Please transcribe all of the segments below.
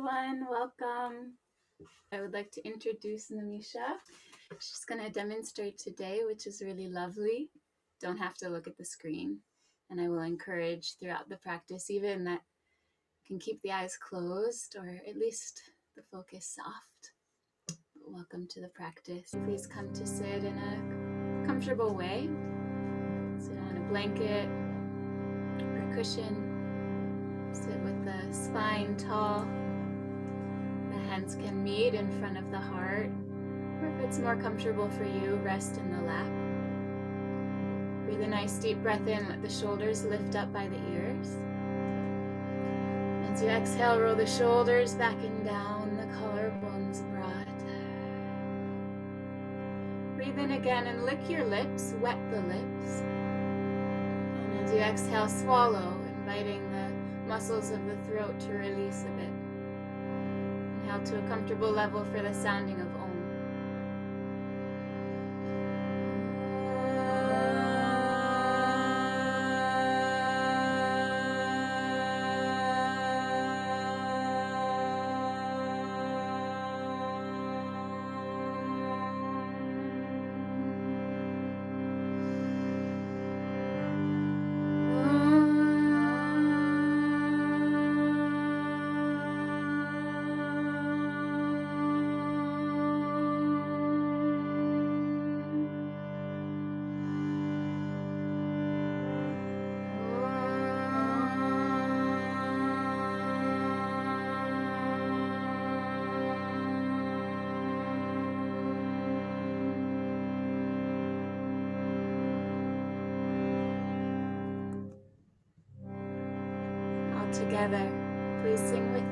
everyone, welcome. I would like to introduce Namisha. She's going to demonstrate today, which is really lovely. Don't have to look at the screen. And I will encourage throughout the practice, even that you can keep the eyes closed or at least the focus soft. Welcome to the practice. Please come to sit in a comfortable way. Sit on a blanket or cushion. Sit with the spine tall. The hands can meet in front of the heart, or if it's more comfortable for you, rest in the lap. Breathe a nice deep breath in, let the shoulders lift up by the ears. As you exhale, roll the shoulders back and down, the collarbones broad. Breathe in again and lick your lips, wet the lips. And as you exhale, swallow, inviting the muscles of the throat to release a bit. Inhale to a comfortable level for the sounding of Om. Together, please sing with me.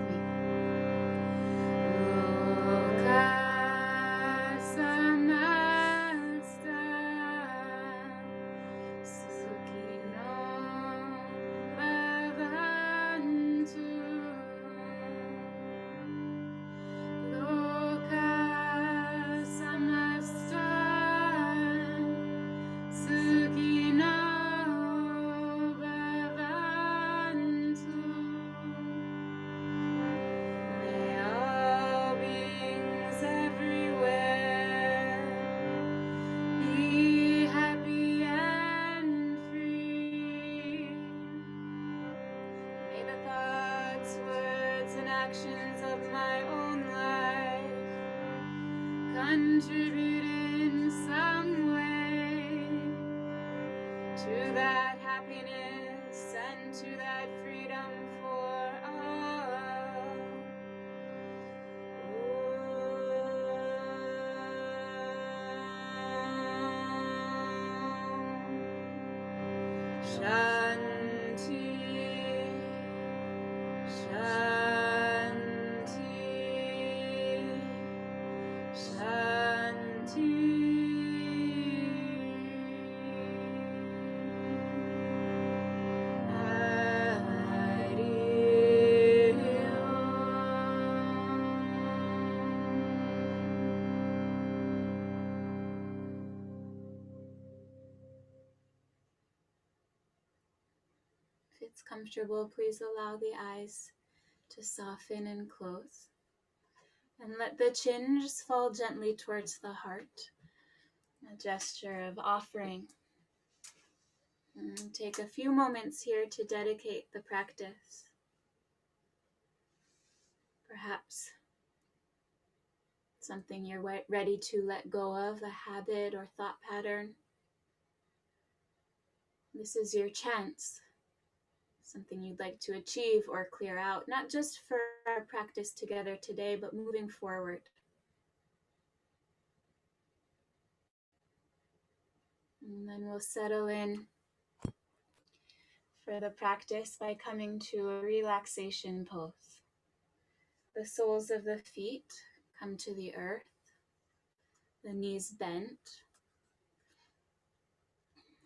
Actions of my own life contribute in some way to that happiness and to that freedom for all. Shanti, If it's comfortable, please allow the eyes to soften and close. And let the chin just fall gently towards the heart, a gesture of offering. And take a few moments here to dedicate the practice. Perhaps something you're ready to let go of, a habit or thought pattern. This is your chance. Something you'd like to achieve or clear out, not just for our practice together today, but moving forward. And then we'll settle in for the practice by coming to a relaxation pose. The soles of the feet come to the earth, the knees bent,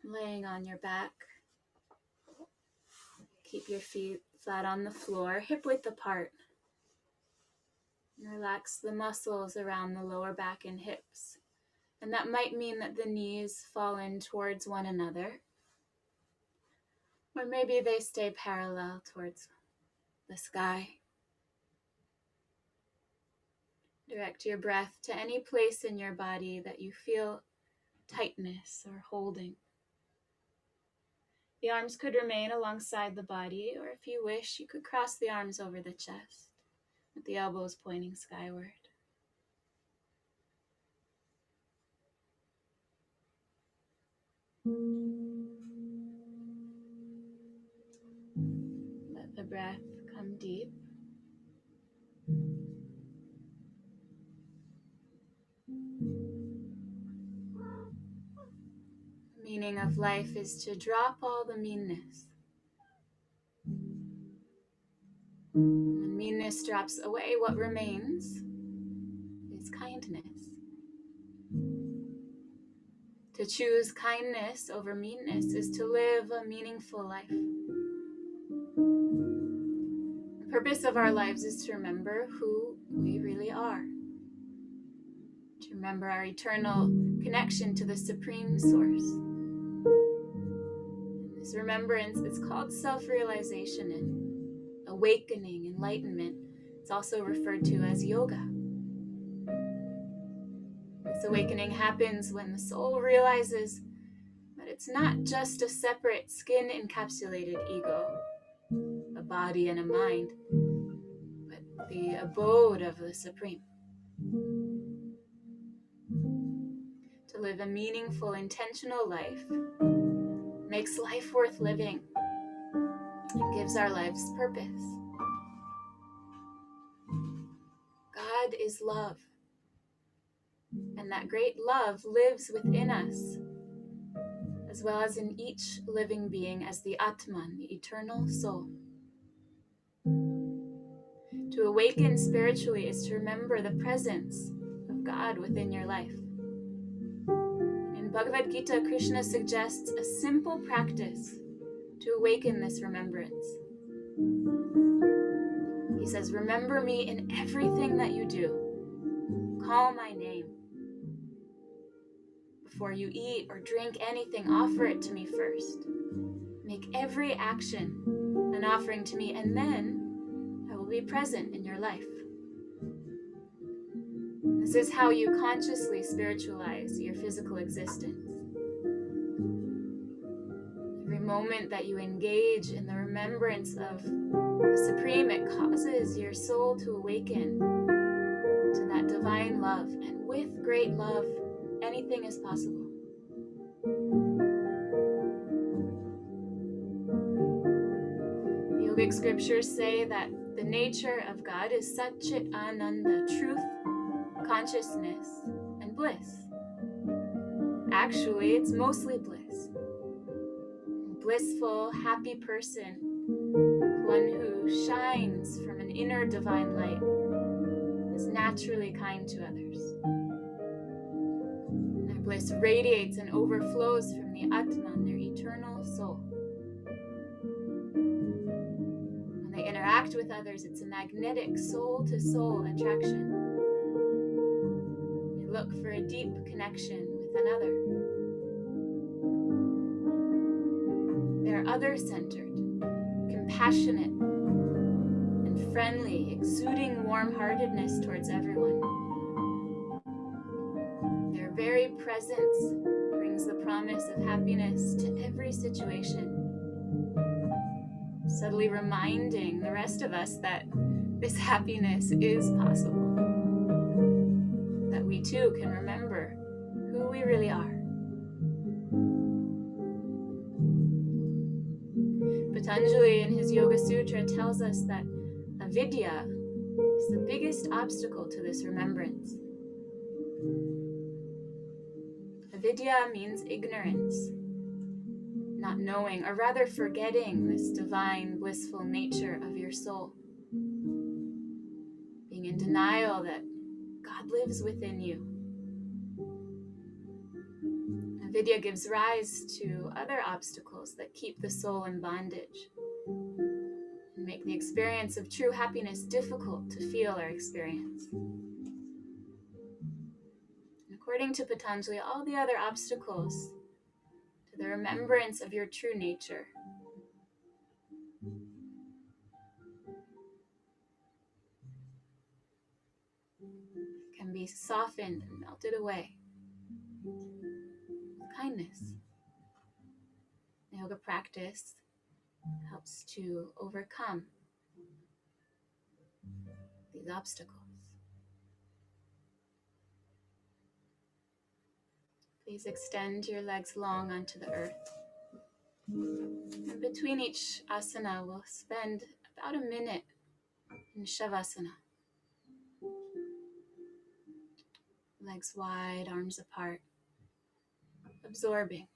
laying on your back. Keep your feet flat on the floor, hip width apart. And relax the muscles around the lower back and hips. And that might mean that the knees fall in towards one another. Or maybe they stay parallel towards the sky. Direct your breath to any place in your body that you feel tightness or holding. The arms could remain alongside the body, or if you wish, you could cross the arms over the chest, with the elbows pointing skyward. Let the breath come deep. The meaning of life is to drop all the meanness. When meanness drops away, what remains is kindness. To choose kindness over meanness is to live a meaningful life. The purpose of our lives is to remember who we really are. To remember our eternal connection to the Supreme Source. And this remembrance is called self-realization and awakening, enlightenment. It's also referred to as yoga. This awakening happens when the soul realizes that it's not just a separate skin-encapsulated ego, a body and a mind, but the abode of the Supreme. To live a meaningful, intentional life makes life worth living and gives our lives purpose. God is love, and that great love lives within us, as well as in each living being as the Atman, the eternal soul. To awaken spiritually is to remember the presence of God within your life. In Bhagavad Gita, Krishna suggests a simple practice to awaken this remembrance. He says, remember me in everything that you do. Call my name. Before you eat or drink anything, offer it to me first. Make every action an offering to me, and then I will be present in your life. This is how you consciously spiritualize your physical existence. Every moment that you engage in the remembrance of the Supreme, it causes your soul to awaken to that divine love. And with great love, anything is possible. The yogic scriptures say that the nature of God is Satchit Ananda, truth, consciousness, and bliss. Actually, it's mostly bliss. A blissful, happy person, one who shines from an inner divine light, is naturally kind to others. Their bliss radiates and overflows from the Atman, their eternal soul. When they interact with others, it's a magnetic soul-to-soul attraction. They look for a deep connection with another. They're other-centered, compassionate, and friendly, exuding warm-heartedness towards everyone. Their very presence brings the promise of happiness to every situation, subtly reminding the rest of us that this happiness is possible, that we too can remember who we really are. Patanjali in his Yoga Sutra tells us that avidya is the biggest obstacle to this remembrance. Avidya means ignorance, not knowing, or rather forgetting this divine, blissful nature of your soul. Being in denial that God lives within you. Avidya gives rise to other obstacles that keep the soul in bondage and make the experience of true happiness difficult to feel or experience. And according to Patanjali, all the other obstacles to the remembrance of your true nature can be softened and melted away with kindness. The yoga practice helps to overcome these obstacles. Please extend your legs long onto the earth. And between each asana, we'll spend about a minute in Shavasana. Legs wide, arms apart, absorbing.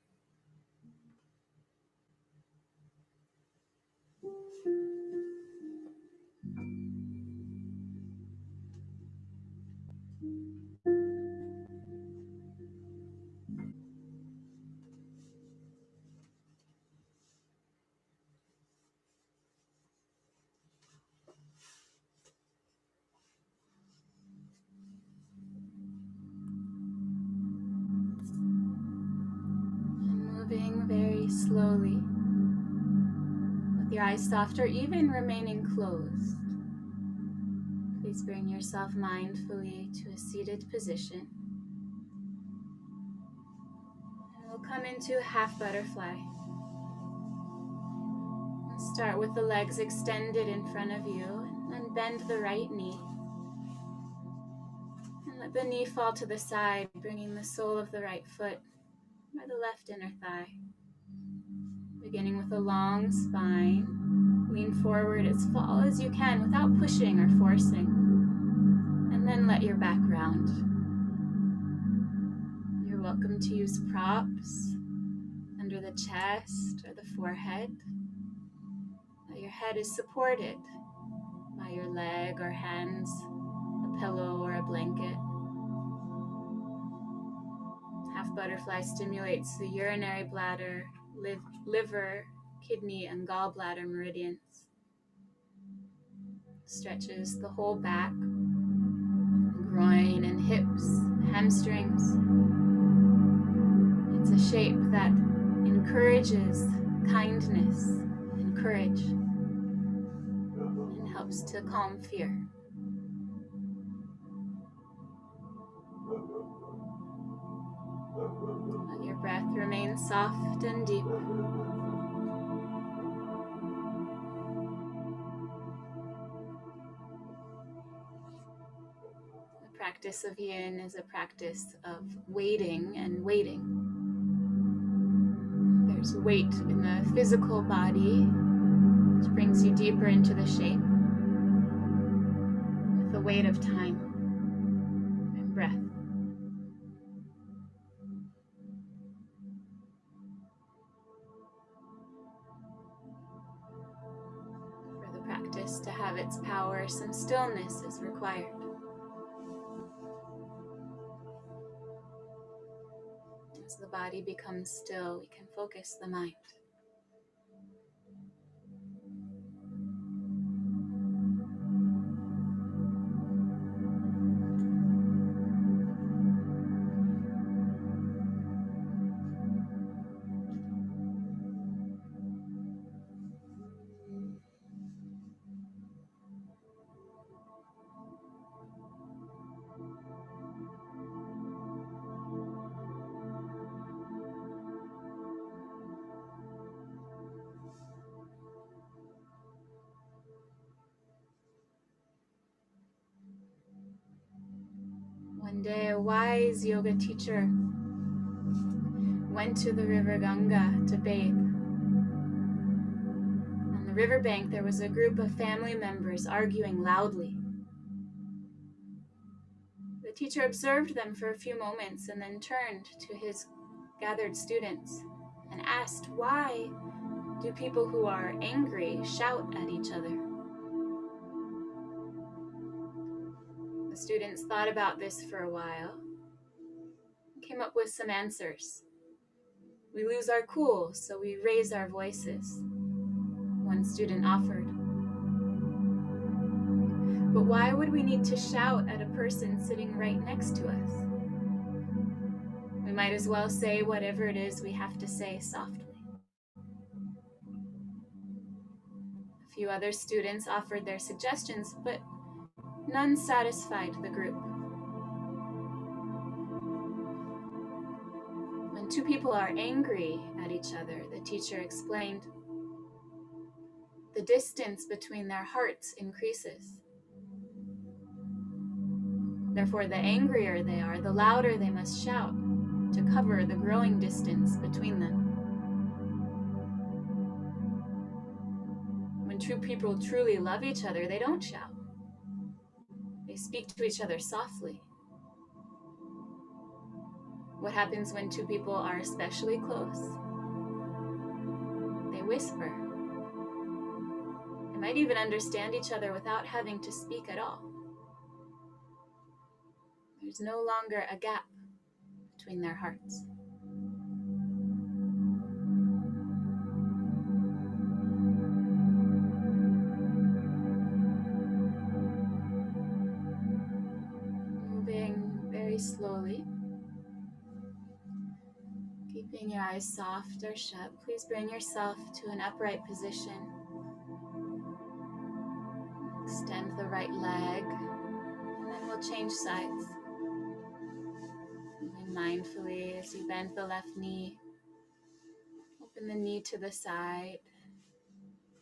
And moving very slowly, with your eyes soft or even remaining closed. Please bring yourself mindfully to a seated position. And we'll come into a half butterfly. And start with the legs extended in front of you, and then bend the right knee. And let the knee fall to the side, bringing the sole of the right foot by the left inner thigh. Beginning with a long spine, lean forward as far as you can without pushing or forcing. And then let your back round. You're welcome to use props under the chest or the forehead. Your head is supported by your leg or hands, a pillow or a blanket. Half butterfly stimulates the urinary bladder, liver, kidney, and gallbladder meridians. Stretches the whole back, groin and hips, hamstrings. It's a shape that encourages kindness and courage and helps to calm fear. Let your breath remain soft and deep. The practice of yin is a practice of waiting and waiting. There's weight in the physical body, which brings you deeper into the shape, with the weight of time and breath. For the practice to have its power, some stillness is required. As the body becomes still, we can focus the mind. One day, a wise yoga teacher went to the river Ganga to bathe. On the riverbank, there was a group of family members arguing loudly. The teacher observed them for a few moments and then turned to his gathered students and asked, "Why do people who are angry shout at each other?" The students thought about this for a while and came up with some answers. "We lose our cool, so we raise our voices," one student offered. "But why would we need to shout at a person sitting right next to us? We might as well say whatever it is we have to say softly." A few other students offered their suggestions, but None satisfied the group. When two people are angry at each other, the teacher explained, the distance between their hearts increases. Therefore, the angrier they are, the louder they must shout to cover the growing distance between them. When two people truly love each other, they don't shout. They speak to each other softly. What happens when two people are especially close? They whisper. They might even understand each other without having to speak at all. There's no longer a gap between their hearts. Moving very slowly, keeping your eyes soft or shut, please bring yourself to an upright position. Extend the right leg, and then we'll change sides. Moving mindfully as you bend the left knee, open the knee to the side.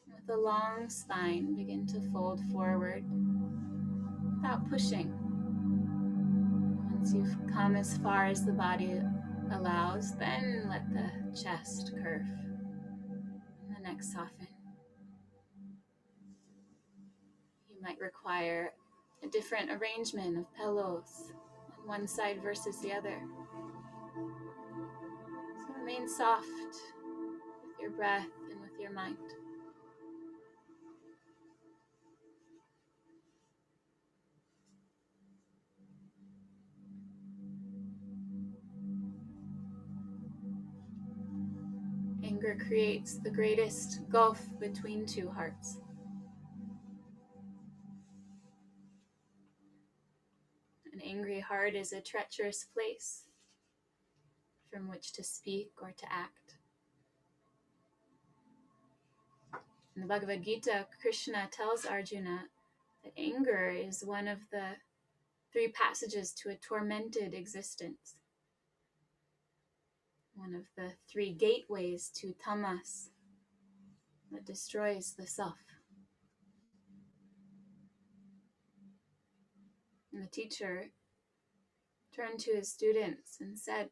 With a long spine, begin to fold forward without pushing. Once you've come as far as the body allows, then let the chest curve and the neck soften. You might require a different arrangement of pillows on one side versus the other. So remain soft with your breath and with your mind. Anger creates the greatest gulf between two hearts. An angry heart is a treacherous place from which to speak or to act. In the Bhagavad Gita, Krishna tells Arjuna that anger is one of the 3 passages to a tormented existence, one of the 3 gateways to tamas that destroys the self. And the teacher turned to his students and said,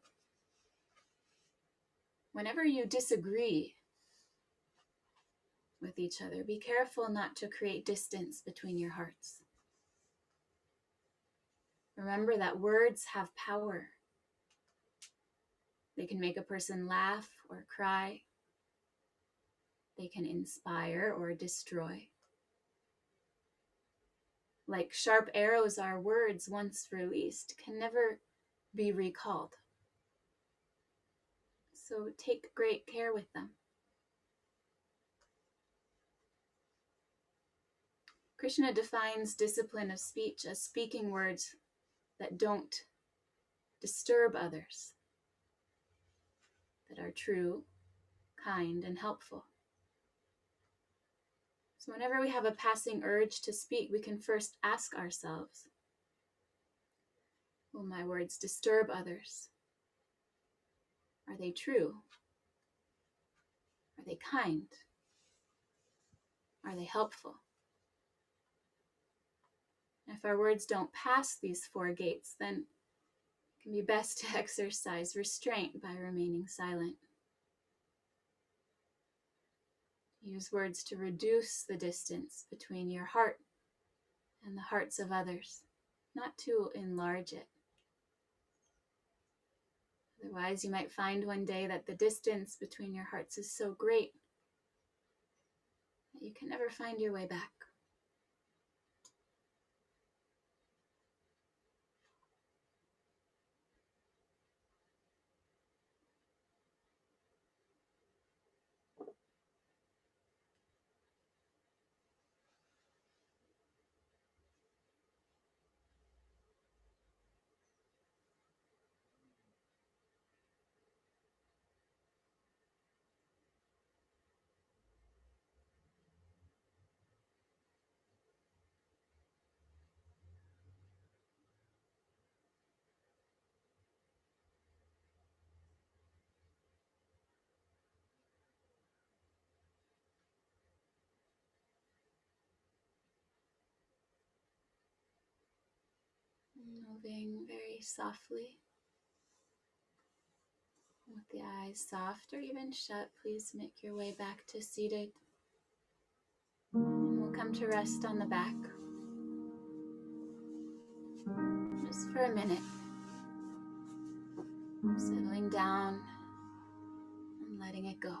whenever you disagree with each other, be careful not to create distance between your hearts. Remember that words have power. They can make a person laugh or cry. They can inspire or destroy. Like sharp arrows, our words, once released, can never be recalled. So take great care with them. Krishna defines discipline of speech as speaking words that don't disturb others, that are true, kind, and helpful. So whenever we have a passing urge to speak, we can first ask ourselves, will my words disturb others? Are they true? Are they kind? Are they helpful? If our words don't pass these 4 gates, then it can be best to exercise restraint by remaining silent. Use words to reduce the distance between your heart and the hearts of others, not to enlarge it. Otherwise, you might find one day that the distance between your hearts is so great that you can never find your way back. Moving very softly with the eyes soft or even shut. Please make your way back to seated. And we'll come to rest on the back just for a minute, settling down and letting it go.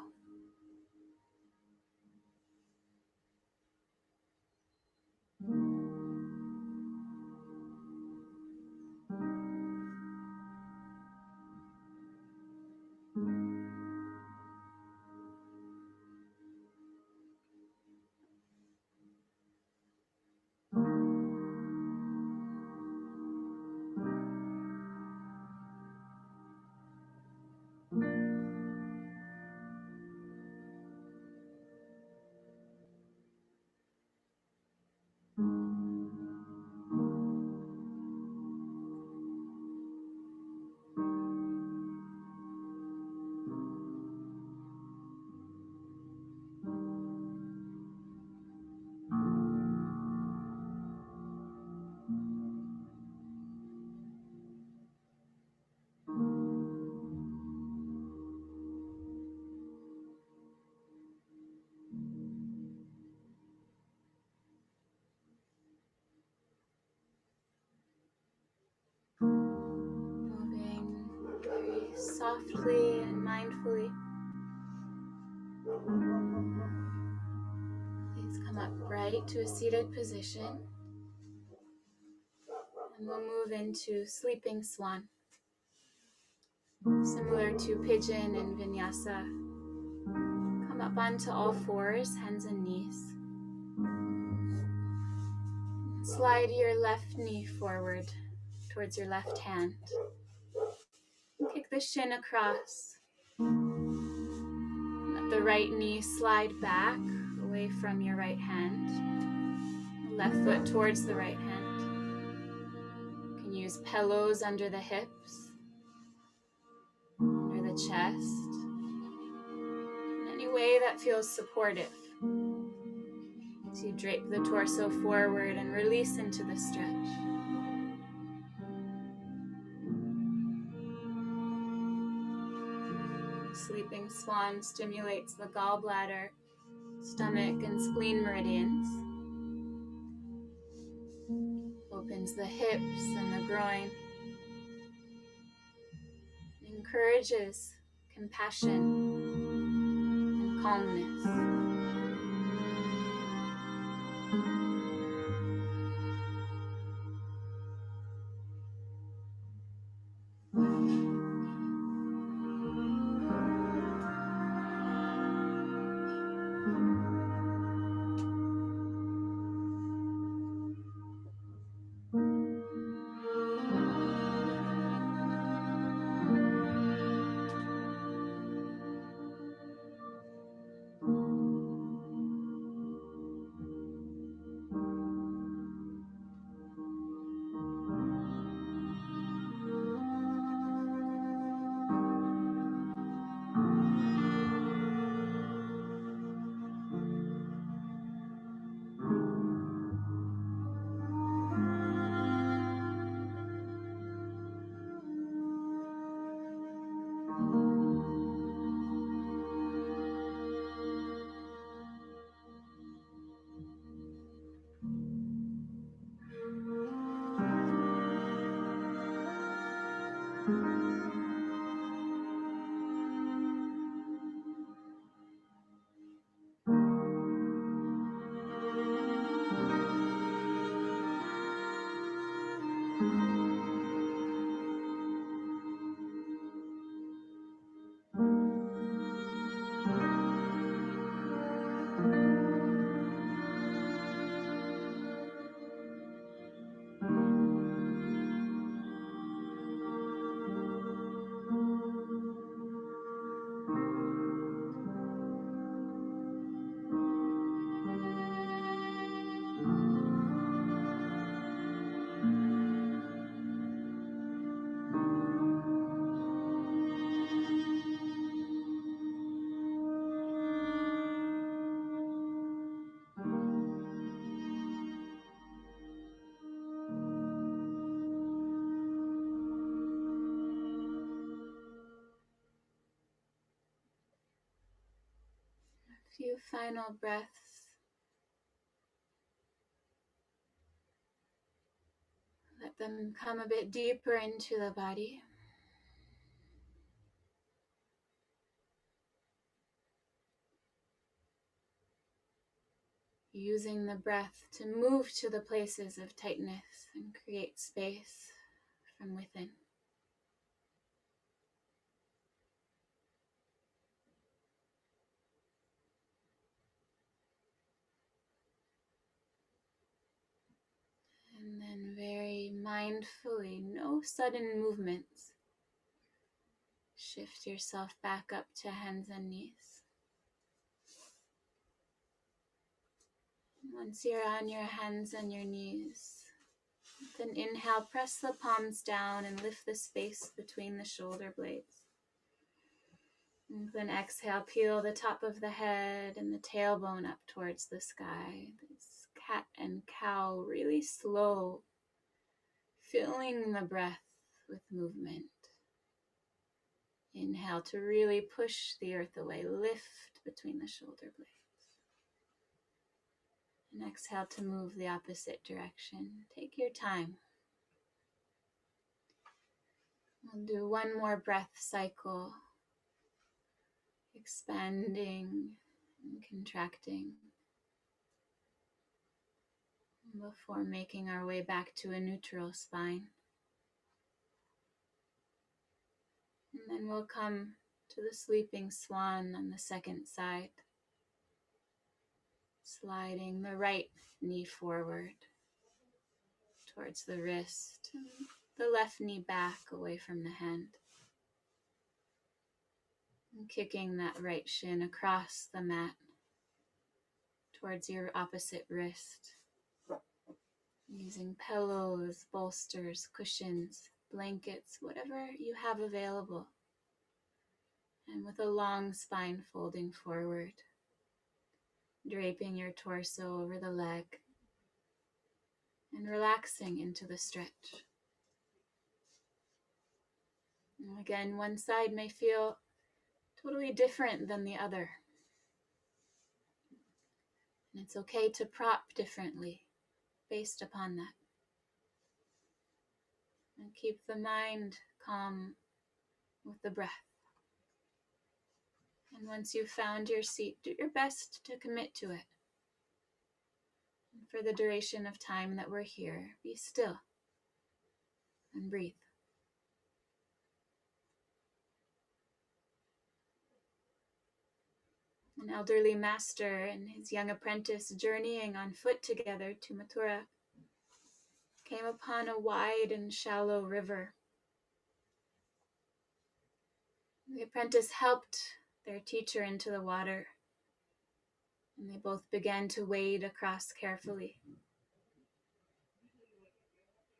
Moving very softly and mindfully. Please come upright to a seated position. And we'll move into sleeping swan. Similar to pigeon and vinyasa. Come up onto all fours, hands and knees. Slide your left knee forward towards your left hand. Kick the shin across. Let the right knee slide back away from your right hand. Left foot towards the right hand. You can use pillows under the hips, under the chest, in any way that feels supportive. As you drape the torso forward and release into the stretch. Sleeping swan stimulates the gallbladder, stomach, and spleen meridians. Opens the hips and the groin. Encourages compassion and calmness. final breaths, let them come a bit deeper into the body. Using the breath to move to the places of tightness and create space from within. And then very mindfully, no sudden movements, shift yourself back up to hands and knees. Once you're on your hands and your knees, then inhale, press the palms down and lift the space between the shoulder blades. And then exhale, peel the top of the head and the tailbone up towards the sky. This cat and cow, really slow, filling the breath with movement. Inhale to really push the earth away, lift between the shoulder blades. And exhale to move the opposite direction. Take your time. We'll do one more breath cycle, expanding and contracting before making our way back to a neutral spine. And then we'll come to the sleeping swan on the second side, sliding the right knee forward towards the wrist, the left knee back away from the hand, and kicking that right shin across the mat towards your opposite wrist, using pillows, bolsters, cushions, blankets, whatever you have available, and with a long spine folding forward, draping your torso over the leg, and relaxing into the stretch. And again, one side may feel totally different than the other. And it's okay to prop differently based upon that. And keep the mind calm with the breath. And once you've found your seat, do your best to commit to it. And for the duration of time that we're here, be still and breathe. An elderly master and his young apprentice journeying on foot together to Mathura came upon a wide and shallow river. The apprentice helped their teacher into the water, and they both began to wade across carefully.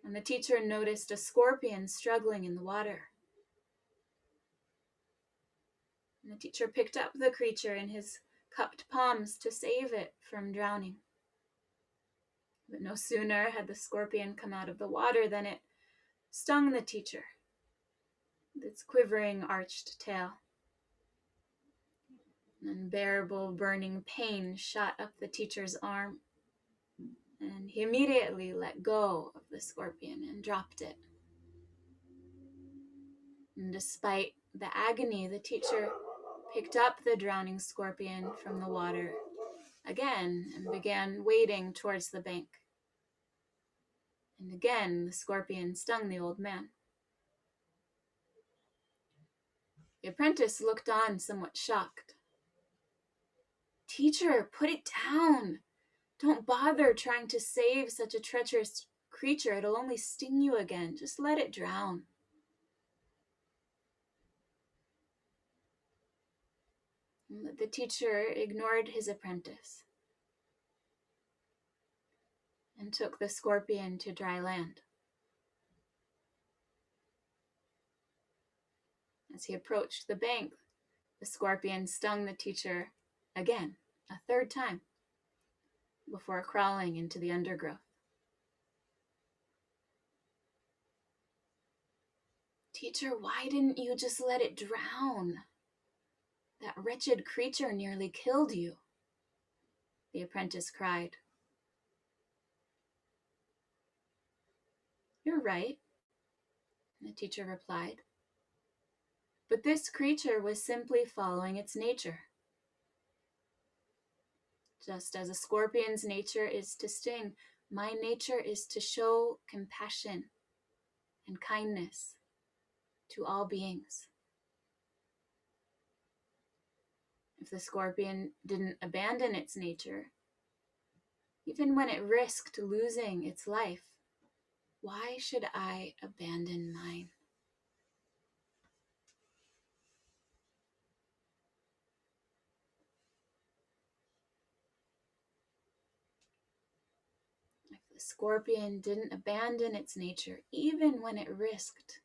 And the teacher noticed a scorpion struggling in the water. And the teacher picked up the creature in his cupped palms to save it from drowning. But no sooner had the scorpion come out of the water than it stung the teacher with its quivering, arched tail. An unbearable burning pain shot up the teacher's arm, and he immediately let go of the scorpion and dropped it. And despite the agony, the teacher picked up the drowning scorpion from the water again and began wading towards the bank. And again, the scorpion stung the old man. The apprentice looked on, somewhat shocked. "Teacher, put it down. Don't bother trying to save such a treacherous creature. It'll only sting you again. Just let it drown." The teacher ignored his apprentice and took the scorpion to dry land. As he approached the bank, the scorpion stung the teacher again, a third time, before crawling into the undergrowth. "Teacher, why didn't you just let it drown? That wretched creature nearly killed you." The apprentice cried. "You're right," the teacher replied. "But this creature was simply following its nature. Just as a scorpion's nature is to sting, my nature is to show compassion and kindness to all beings. If the scorpion didn't abandon its nature, even when it risked losing its life, why should I abandon mine?" If the scorpion didn't abandon its nature, even when it risked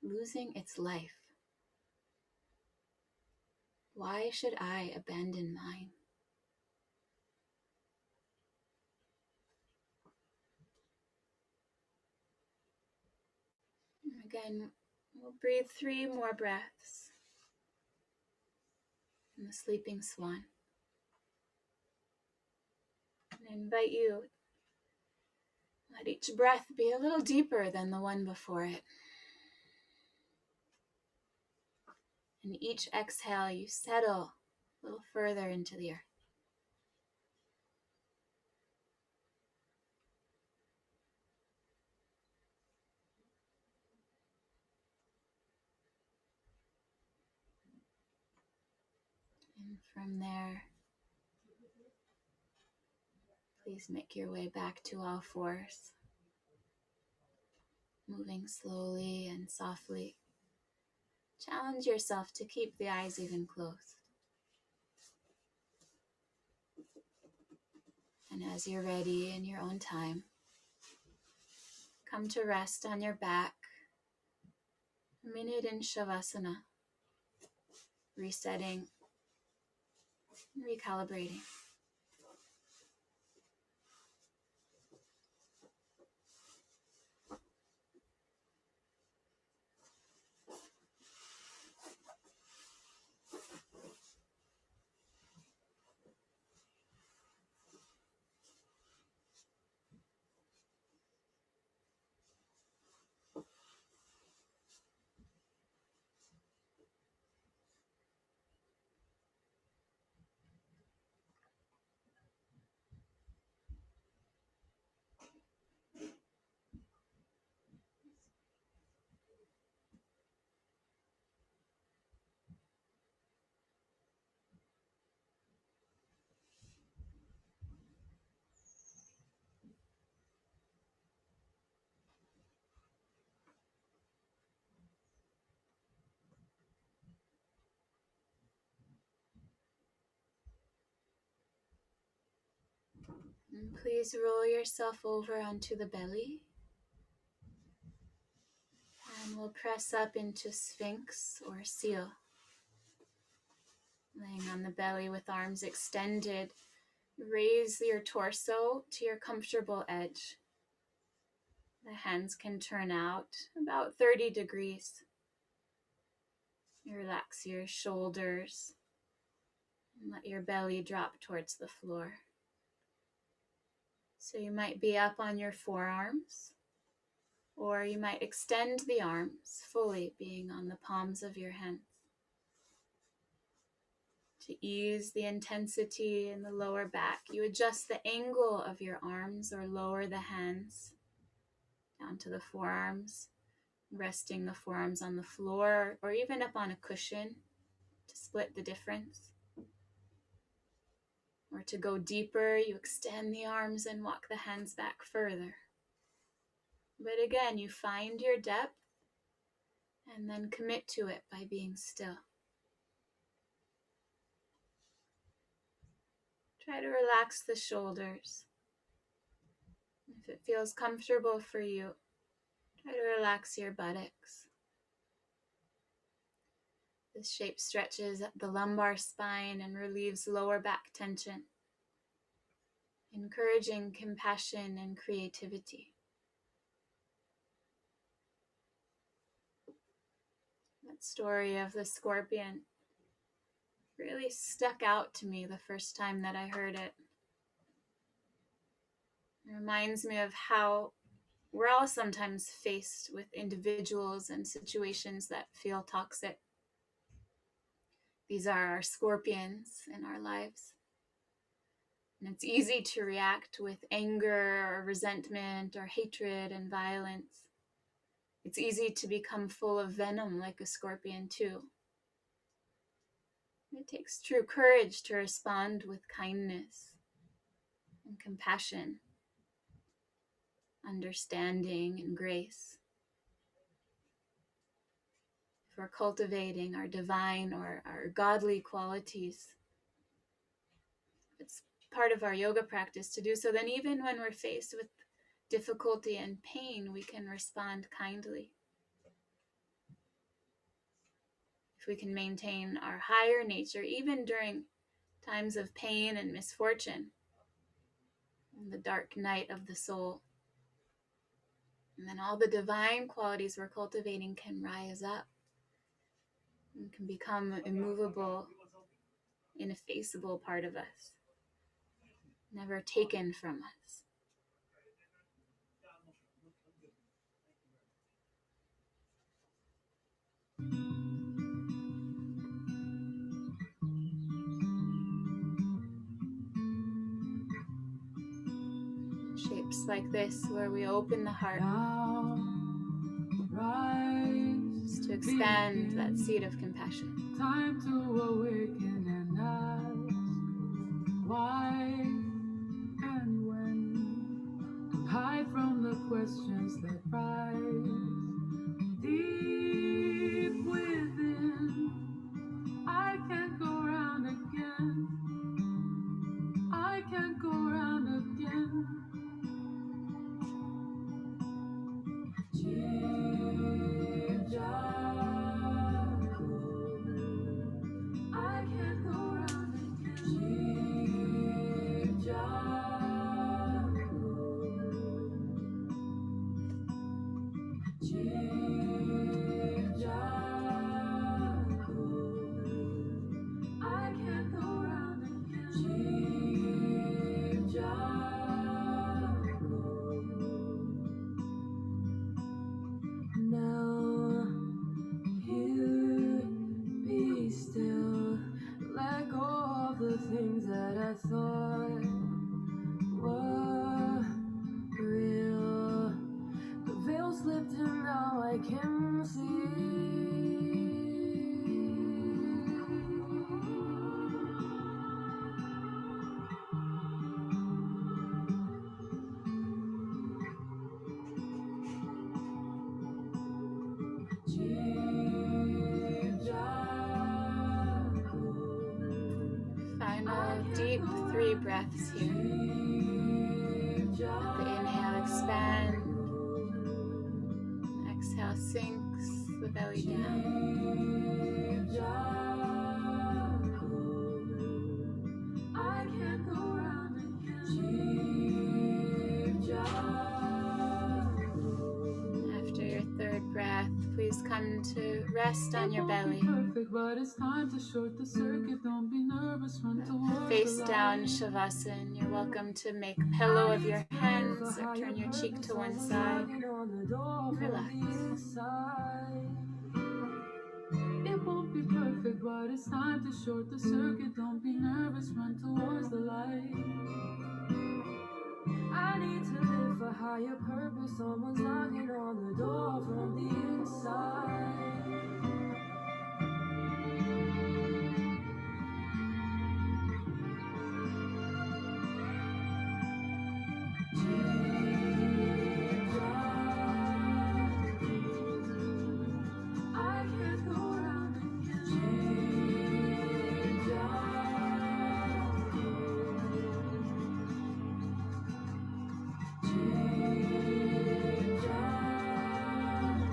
losing its life, why should I abandon mine? And again, we'll breathe 3 more breaths in the sleeping swan. And I invite you, let each breath be a little deeper than the one before it. And each exhale, you settle a little further into the earth. And from there, please make your way back to all fours, moving slowly and softly. Challenge yourself to keep the eyes even closed. And as you're ready in your own time, come to rest on your back, a minute in Shavasana, resetting, recalibrating. And please roll yourself over onto the belly. And we'll press up into Sphinx or Seal. Laying on the belly with arms extended, raise your torso to your comfortable edge. The hands can turn out about 30 degrees. You relax your shoulders and let your belly drop towards the floor. So you might be up on your forearms, or you might extend the arms fully, being on the palms of your hands. To ease the intensity in the lower back, you adjust the angle of your arms or lower the hands down to the forearms, resting the forearms on the floor or even up on a cushion to split the difference. Or to go deeper, you extend the arms and walk the hands back further. But again, you find your depth and then commit to it by being still. Try to relax the shoulders. If it feels comfortable for you, try to relax your buttocks. This shape stretches the lumbar spine and relieves lower back tension, encouraging compassion and creativity. That story of the scorpion really stuck out to me the first time that I heard it. It reminds me of how we're all sometimes faced with individuals and situations that feel toxic. These are our scorpions in our lives. And it's easy to react with anger or resentment or hatred and violence. It's easy to become full of venom like a scorpion too. It takes true courage to respond with kindness and compassion, understanding and grace. If we're cultivating our divine or our godly qualities, it's part of our yoga practice to do so, then even when we're faced with difficulty and pain, we can respond kindly. If we can maintain our higher nature, even during times of pain and misfortune, in the dark night of the soul, and then all the divine qualities we're cultivating can rise up and can become an immovable, ineffaceable part of us, never taken from us. Shapes like this, where we open the heart to expand that seed of compassion. Time to awaken and ask why and when, to hide from the questions that rise deep within. I can't go round again. I can't go round again. Deep down, I can't go round again. Deep down, deep down, I can't go round again. Deep down. Now you be still, let go of the things that I thought were real. The veil slipped and now I can see. Deep down, Final deep 3 breaths here. Let the inhale expand. Exhale sinks the belly down. I can't go round again. After your 3rd breath, please come to rest on your belly. Perfect, but it's time to short the circuit. Don't be nervous, run towards Face the down light. Shavasana. You're welcome to make a pillow of your hands or turn your cheek to one side. Relax. It won't be perfect, but it's time to short the circuit. Don't be nervous, run towards the light. I need to live for higher purpose. Someone's knocking on the door from the inside. Deep down, I can't go round again. Deep down, deep down,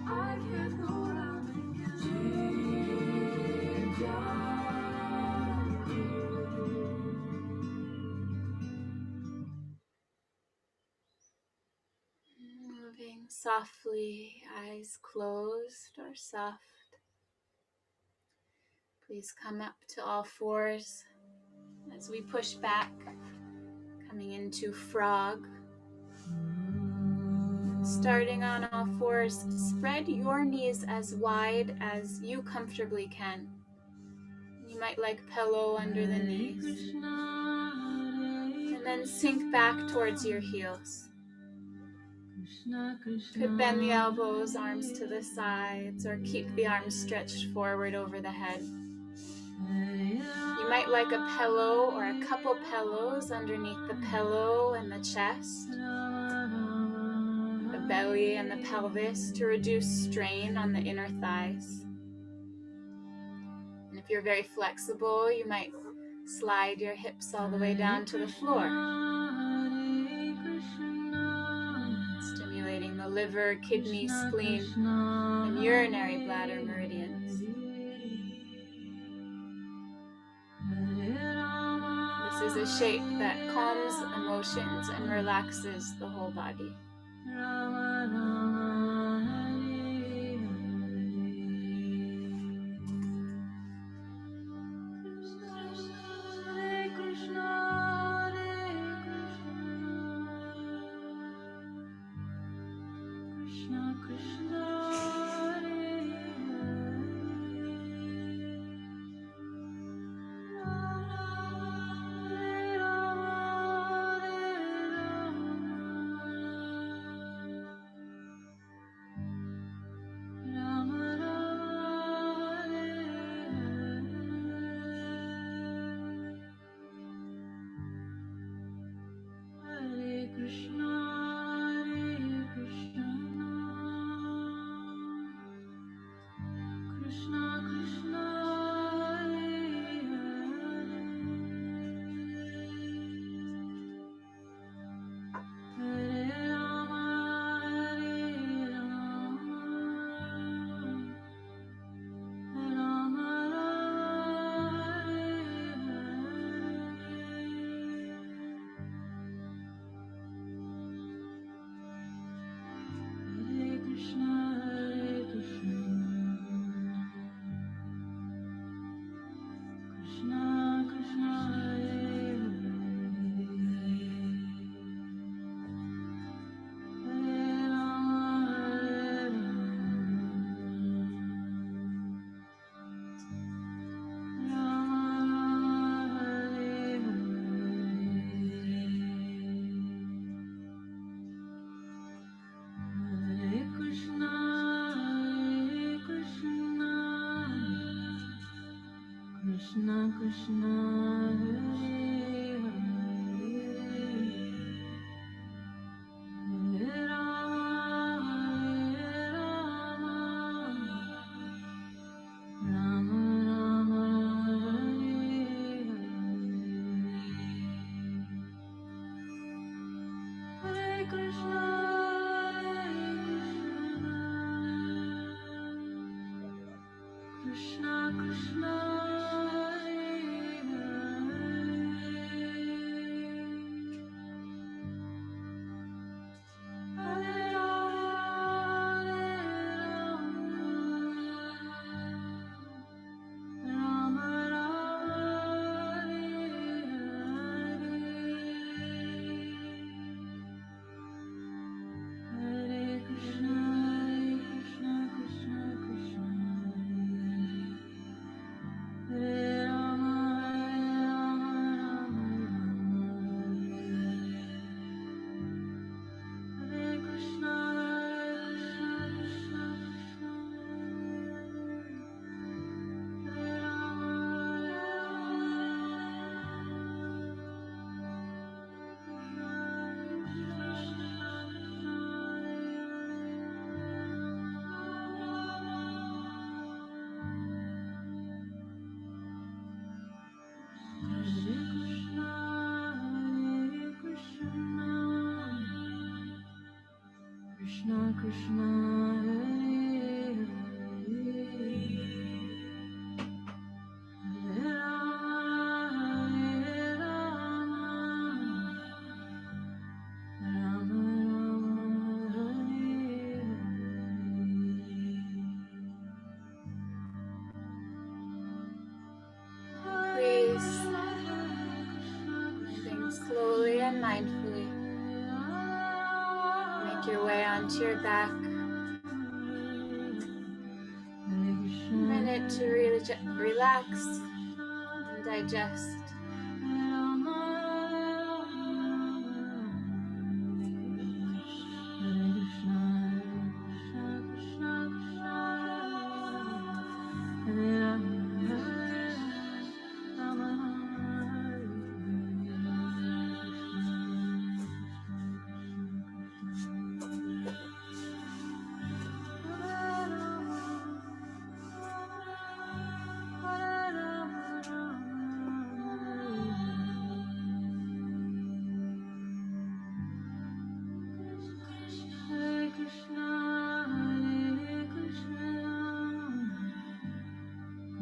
I can't go round again. Deep down. Moving softly, eyes closed or soft. Please come up to all fours as we push back, Coming into frog. Starting on all fours, spread your knees as wide as you comfortably can. You might like pillow under the knees. And then sink back towards your heels. Could bend the elbows, arms to the sides, or keep the arms stretched forward over the head. You might like a pillow or a couple pillows underneath the pillow and the chest, the belly and the pelvis to reduce strain on the inner thighs. And if you're very flexible, you might slide your hips all the way down to the floor, stimulating the liver, kidney, spleen, and urinary bladder meridians. This is a shape that calms emotions and relaxes the whole body. Krishna Krishna Hare Hare Hare Rama Hare Rama Rama Rama Hare Hare Krishna Krishna Krishna Krishna Hare Hare Hare Rama Hare Rama Rama Rama Hare Please, moving slowly and Make your way onto your back. A minute to really relax and digest.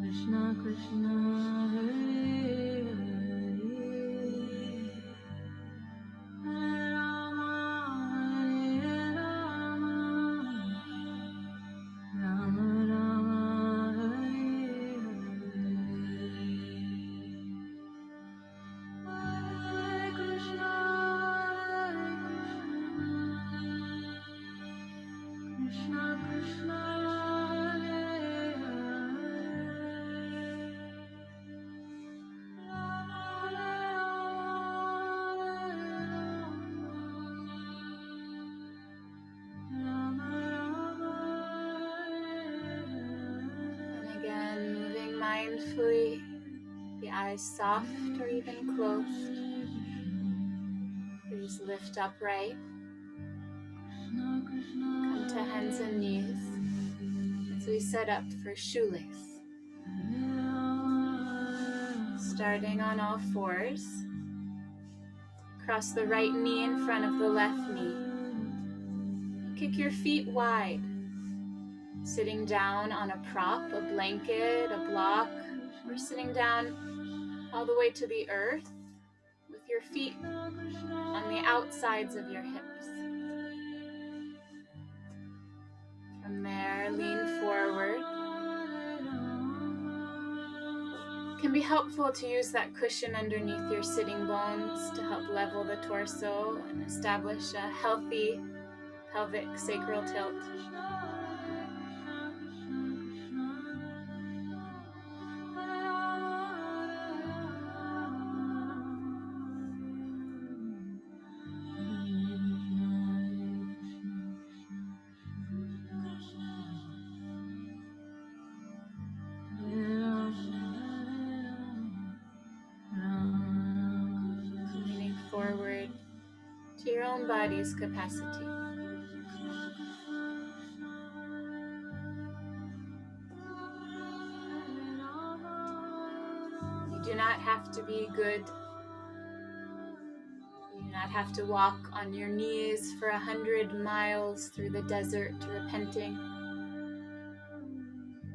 Krishna Krishna Hare Hare Hare Rama Hare Rama Rama Rama Hare Hare Hare Krishna Krishna Krishna Hare Hare and again, moving mindfully, the eyes soft or even closed. Please lift upright. Come to hands and knees as we set up for shoelace. Starting on all fours. Cross the right knee in front of the left knee. Kick your feet wide. Sitting down on a prop, a blanket, a block, or sitting down all the way to the earth with your feet on the outsides of your hips. From there, lean forward. It can be helpful to use that cushion underneath your sitting bones to help level the torso and establish a healthy pelvic sacral tilt. Leaning forward to your own body's capacity. You do not have to be good. You do not have to walk on your knees for 100 miles through the desert repenting.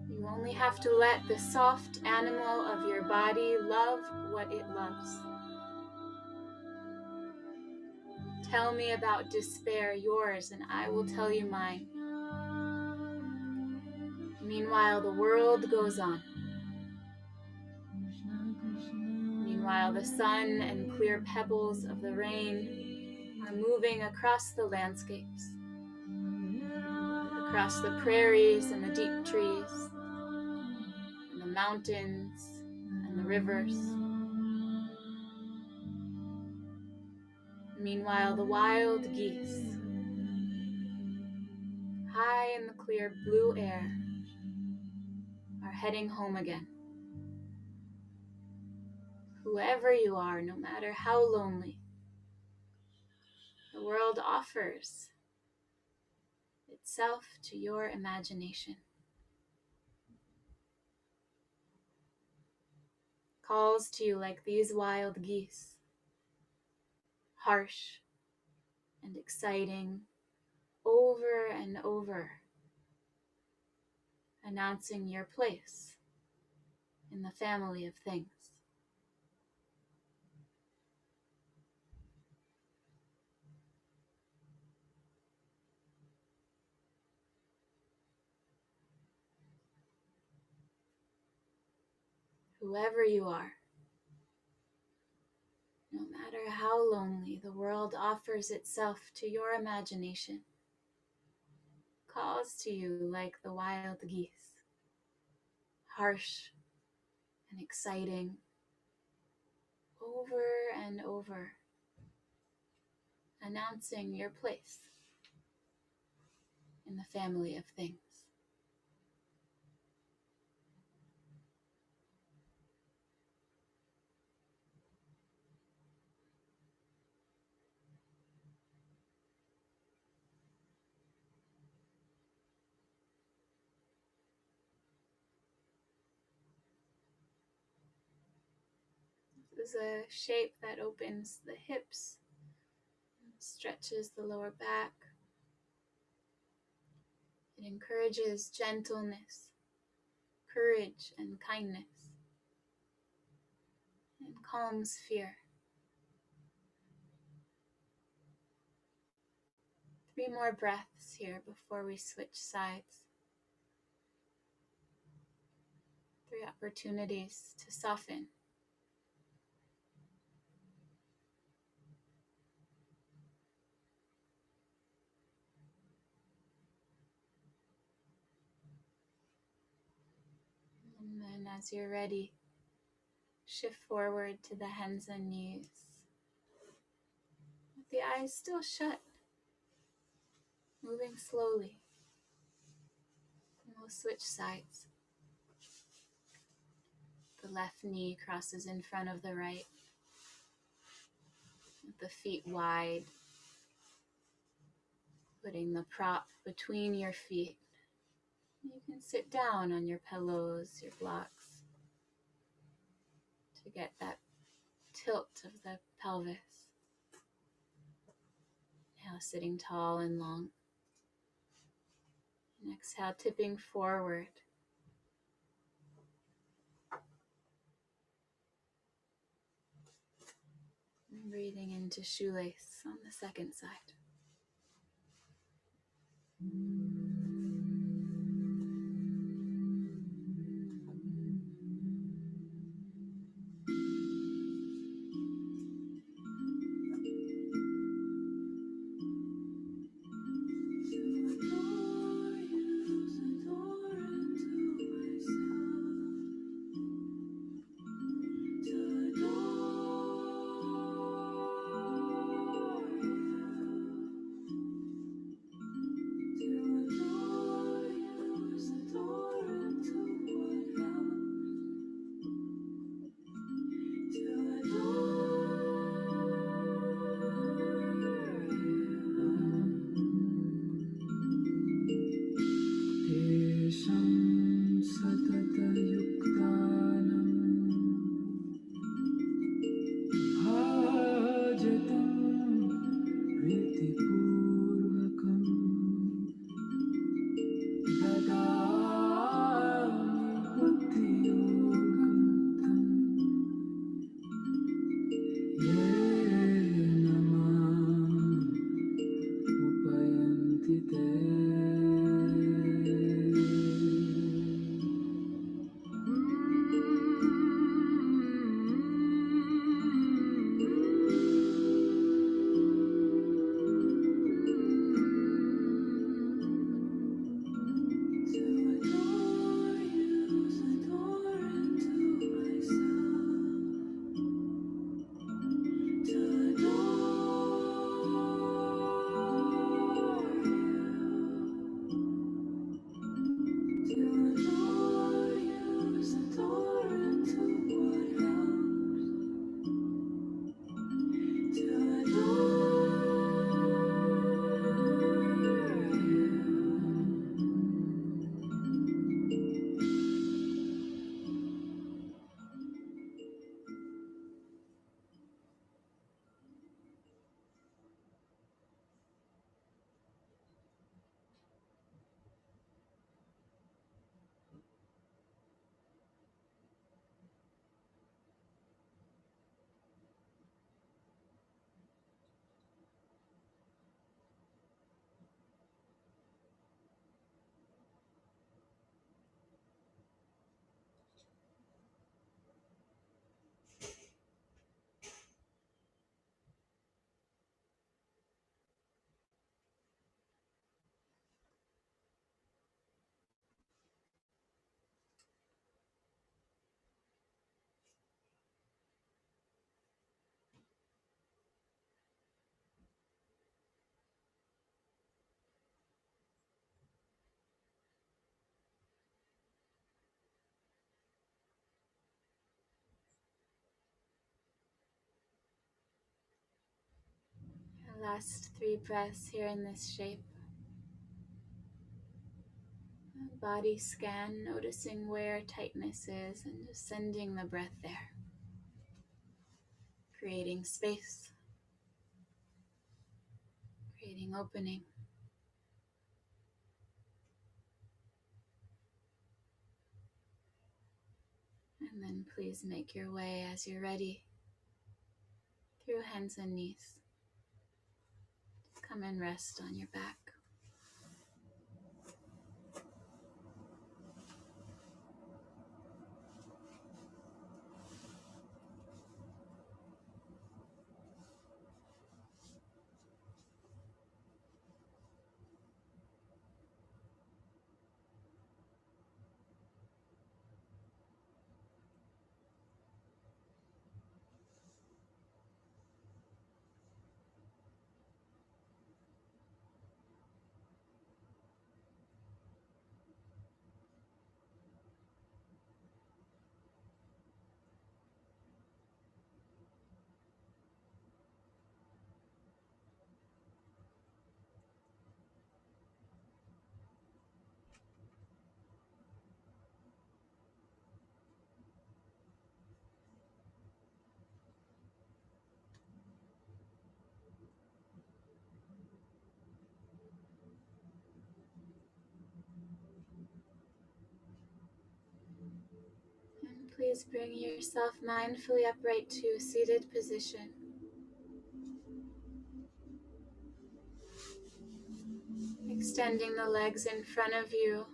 You only have to let the soft animal of your body love what it loves. Tell me about despair, yours, and I will tell you mine. Meanwhile, the world goes on. Meanwhile, the sun and clear pebbles of the rain are moving across the landscapes, across the prairies and the deep trees, and the mountains and the rivers. Meanwhile, the wild geese, high in the clear blue air, are heading home again. Whoever you are, no matter how lonely, the world offers itself to your imagination. Calls to you like these wild geese, harsh and exciting, over and over, announcing your place in the family of things. Whoever you are, no matter how lonely, the world offers itself to your imagination. calls to you like the wild geese, harsh and exciting, over and over, announcing your place in the family of things. This is a shape that opens the hips, stretches the lower back. It encourages gentleness, courage, and kindness, and calms fear. 3 more breaths here before we switch sides. 3 opportunities to soften. And then as you're ready, shift forward to the hands and knees. With the eyes still shut, moving slowly. And we'll switch sides. The left knee crosses in front of the right, with the feet wide, putting the prop between your feet. You can sit down on your pillows, your blocks, to get that tilt of the pelvis. Now sitting tall and long. And exhale, tipping forward. And breathing into shoelace on the second side. Last 3 breaths here in this shape. Body scan, noticing where tightness is and just sending the breath there. Creating space, creating opening. And then please make your way as you're ready through hands and knees. Come and rest on your back. And please bring yourself mindfully upright to a seated position. Extending the legs in front of you.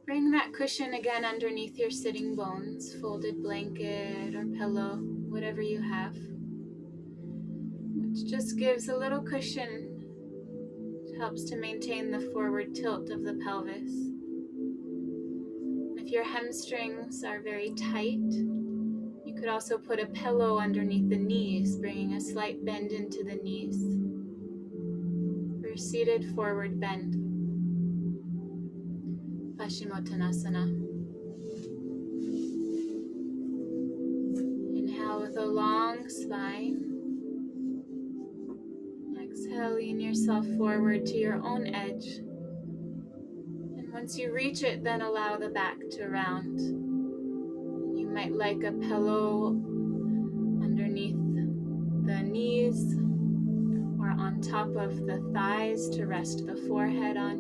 Bring that cushion again underneath your sitting bones, folded blanket or pillow, whatever you have, which just gives a little cushion. It helps to maintain the forward tilt of the pelvis. If your hamstrings are very tight, you could also put a pillow underneath the knees, bringing a slight bend into the knees. For seated forward bend. Paschimottanasana. Inhale with a long spine. Exhale, lean yourself forward to your own edge. And once you reach it, then allow the back to round. You might like a pillow underneath the knees or on top of the thighs to rest the forehead on.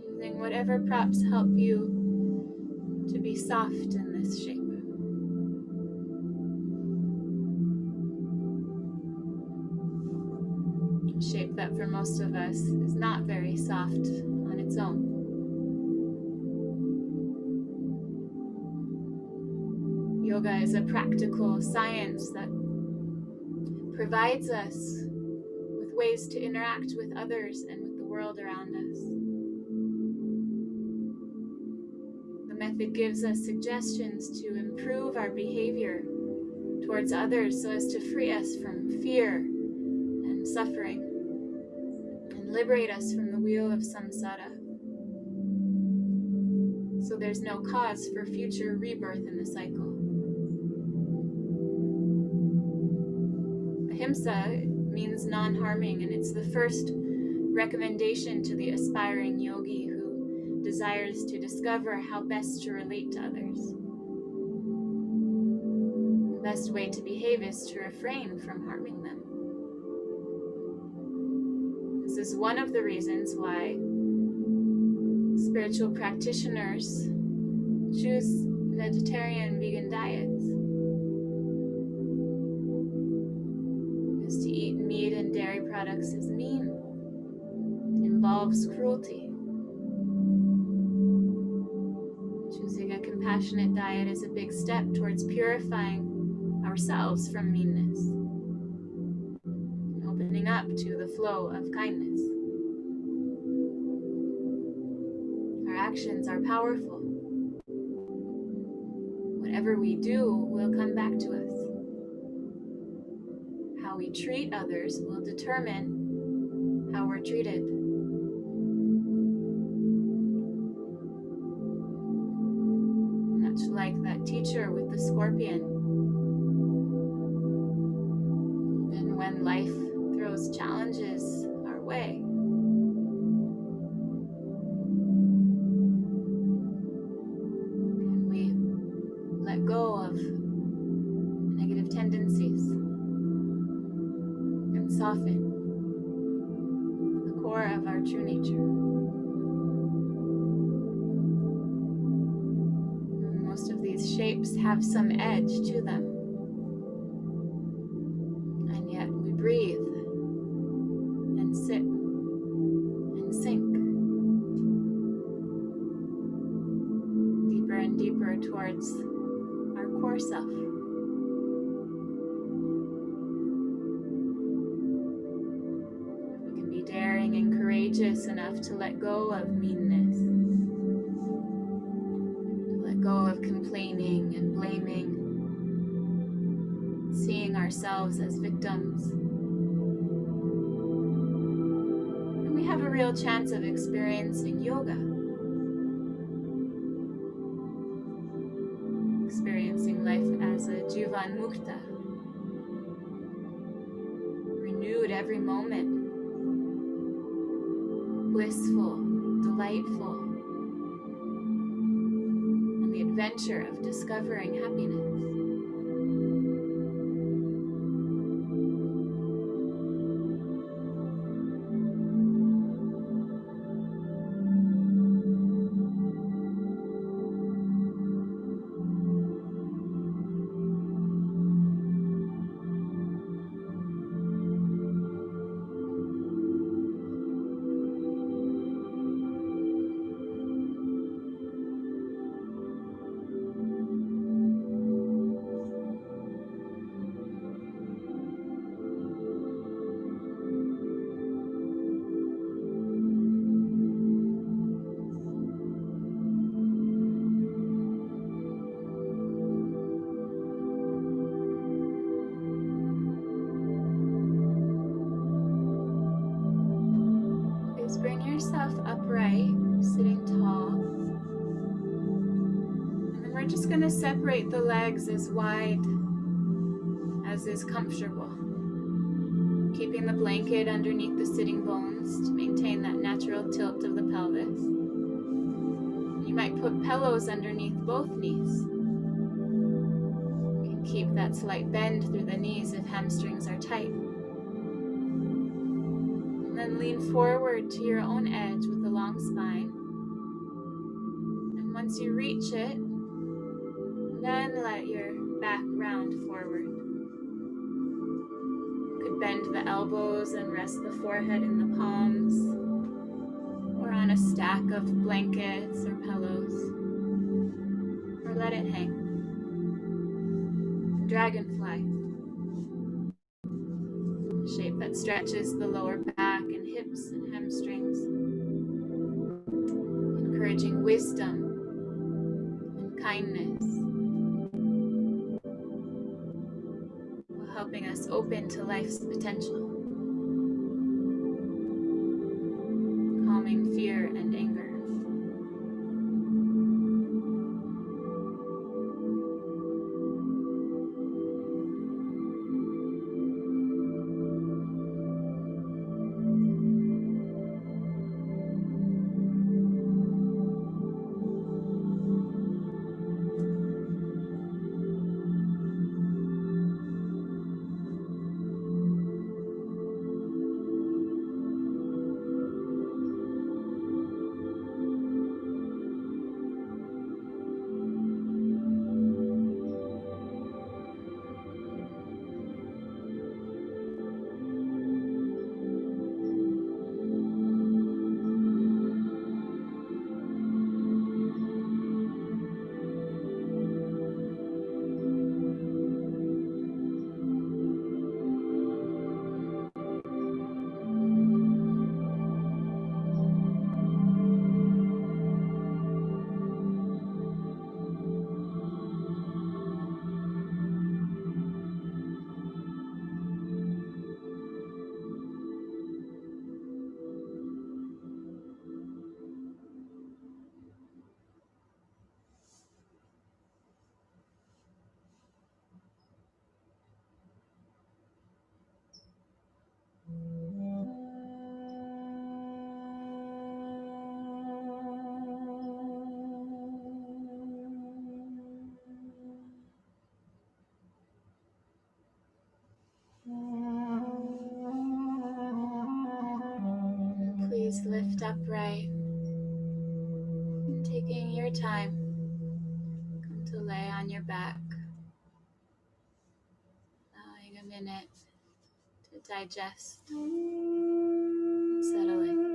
Using whatever props help you to be soft in this shape. A shape that for most of us is not very soft on its own. Yoga is a practical science that provides us with ways to interact with others and with the world around us. The method gives us suggestions to improve our behavior towards others so as to free us from fear and suffering and liberate us from the wheel of samsara. So there's no cause for future rebirth in the cycle. Ahimsa means non-harming, and it's the first recommendation to the aspiring yogi who desires to discover how best to relate to others. The best way to behave is to refrain from harming them. This is one of the reasons why spiritual practitioners choose vegetarian, vegan diets. Because to eat meat and dairy products is mean. It involves cruelty. Choosing a compassionate diet is a big step towards purifying ourselves from meanness and opening up to the flow of kindness. Our actions are powerful. Whatever we do will come back to us. How we treat others will determine how we're treated. Much Scorpion. And when life throws challenges our way, can we let go of negative tendencies and soften the core of our true nature? Most of these shapes have some edge to them, and yet we breathe and sit and sink deeper and deeper towards our core self. We can be daring and courageous enough to let go of meanness, to let go of complaining and blaming, seeing ourselves as victims. And we have a real chance of experiencing yoga, experiencing life as a Jivan Mukta, renewed every moment, blissful, delightful, and the adventure of discovering happiness. Please bring yourself upright, sitting tall. And then we're just going to separate the legs as wide as is comfortable, keeping the blanket underneath the sitting bones to maintain that natural tilt of the pelvis. You might put pillows underneath both knees. You can keep that slight bend through the knees if hamstrings are tight. And then lean forward to your own edge with a long spine. And once you reach it, then let your back round forward. You could bend the elbows and rest the forehead in the palms, or on a stack of blankets or pillows, or let it hang. Dragonfly, a shape that stretches the lower back and hips and hamstrings, encouraging wisdom and kindness, while helping us open to life's potential, calming fear and anger. Please lift upright and taking your time, come to lay on your back, allowing a minute to digest and settle in.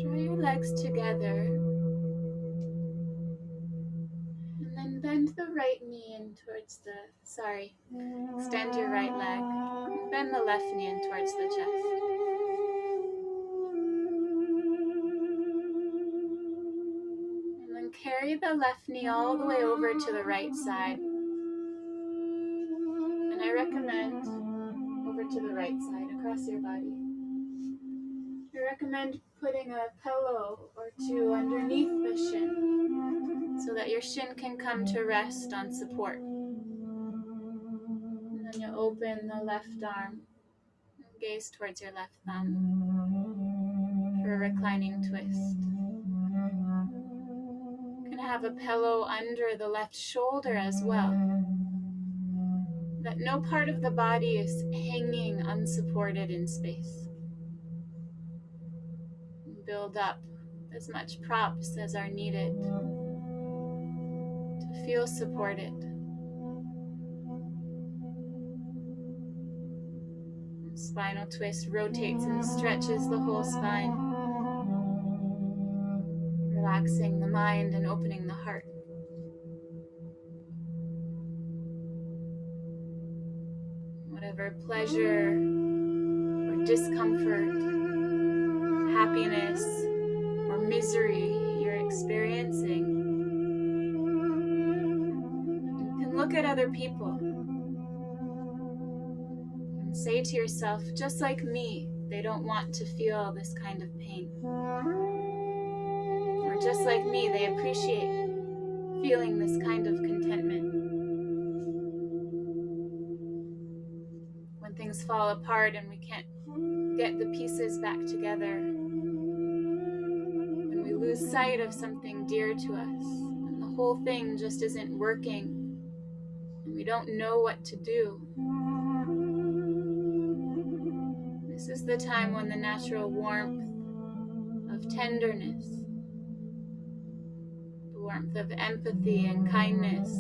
Draw your legs together and then bend the right knee in towards extend your right leg and bend the left knee in towards the chest. And then carry the left knee all the way over to the right side. And I recommend over to the right side across your body. I recommend putting a pillow or two underneath the shin so that your shin can come to rest on support. And then you open the left arm and gaze towards your left thumb for a reclining twist. You can have a pillow under the left shoulder as well, that no part of the body is hanging unsupported in space. Build up as much props as are needed to feel supported. Spinal twist rotates and stretches the whole spine, relaxing the mind and opening the heart. Whatever pleasure or discomfort, happiness or misery you're experiencing, you can look at other people and say to yourself, just like me, they don't want to feel this kind of pain. Or just like me, they appreciate feeling this kind of contentment. When things fall apart and we can't get the pieces back together, when we lose sight of something dear to us, and the whole thing just isn't working, and we don't know what to do, this is the time when the natural warmth of tenderness, the warmth of empathy and kindness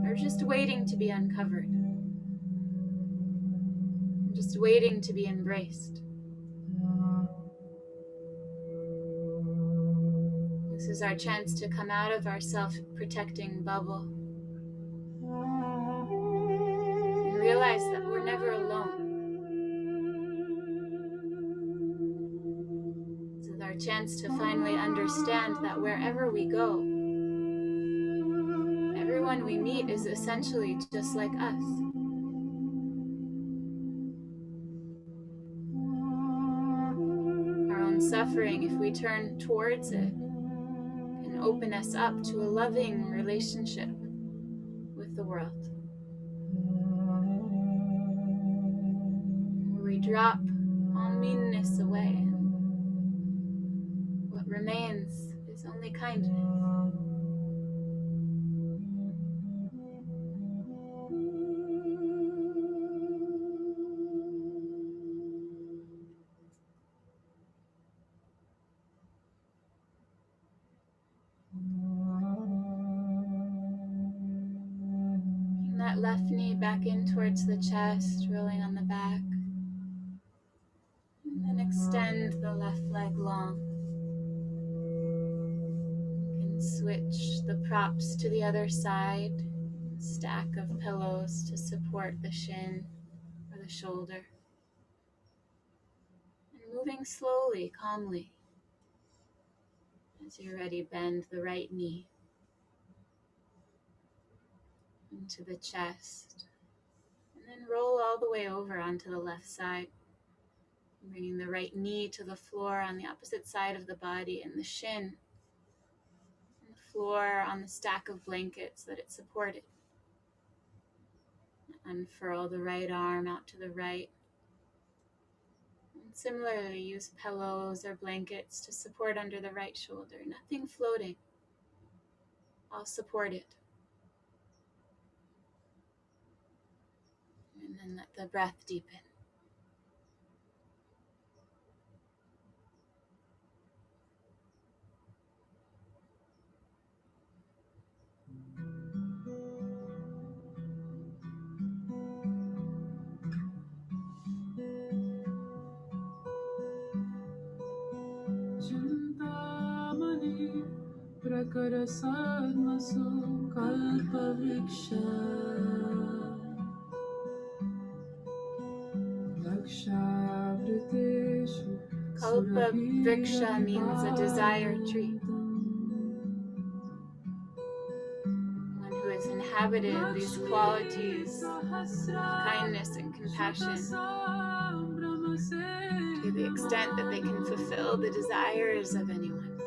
are just waiting to be uncovered, just waiting to be embraced. This is our chance to come out of our self-protecting bubble and realize that we're never alone. This is our chance to finally understand that wherever we go, everyone we meet is essentially just like us. Our own suffering, if we turn towards it, can open us up to a loving relationship with the world, where we drop all meanness away, and what remains is only kindness. that left knee back in towards the chest, rolling on the back. And then extend the left leg long. You can switch the props to the other side. Stack of pillows to support the shin or the shoulder. And moving slowly, calmly. As you're ready, bend the right knee into the chest. And then roll all the way over onto the left side. Bringing the right knee to the floor on the opposite side of the body, and the shin on the floor on the stack of blankets that it supported. Unfurl the right arm out to the right. And similarly, use pillows or blankets to support under the right shoulder. Nothing floating. All supported. And then let the breath deepen. Chintamani prakara sadmasu kalpa vriksha dakshavriteshu Kalpa vriksha surabhira means a desire tree. One who has inhabited these qualities of kindness and compassion to the extent that they can fulfill the desires of anyone.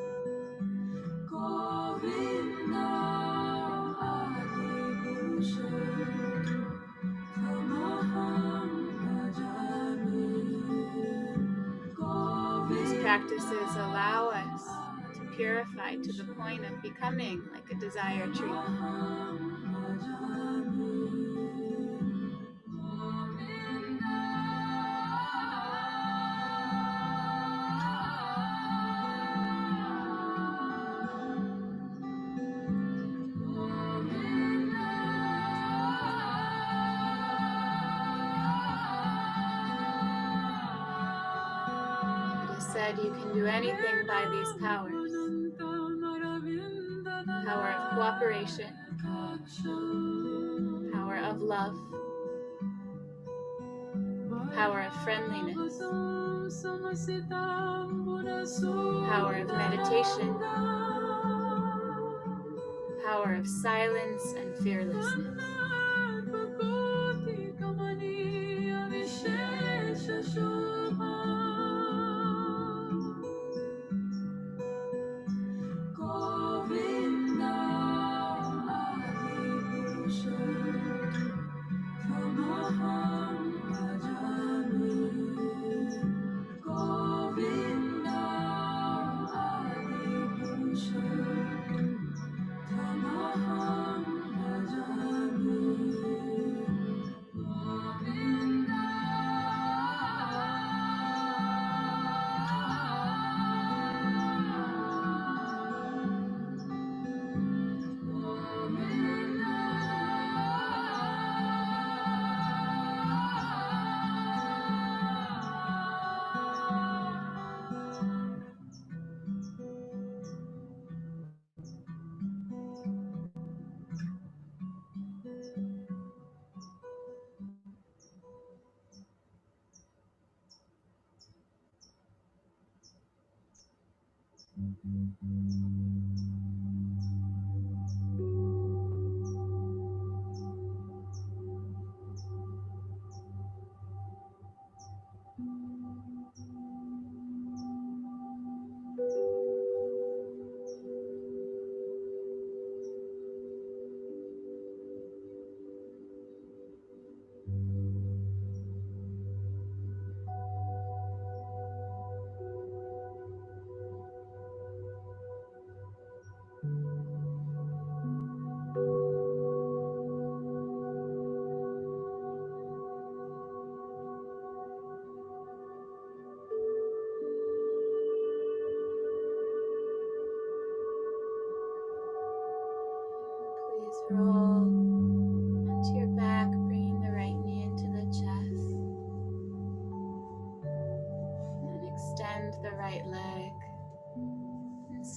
These practices allow us to purify to the point of becoming like a desire tree. It is said you can do anything by these powers. Power of cooperation, power of love, power of friendliness, power of meditation, power of silence and fearlessness. Please roll onto your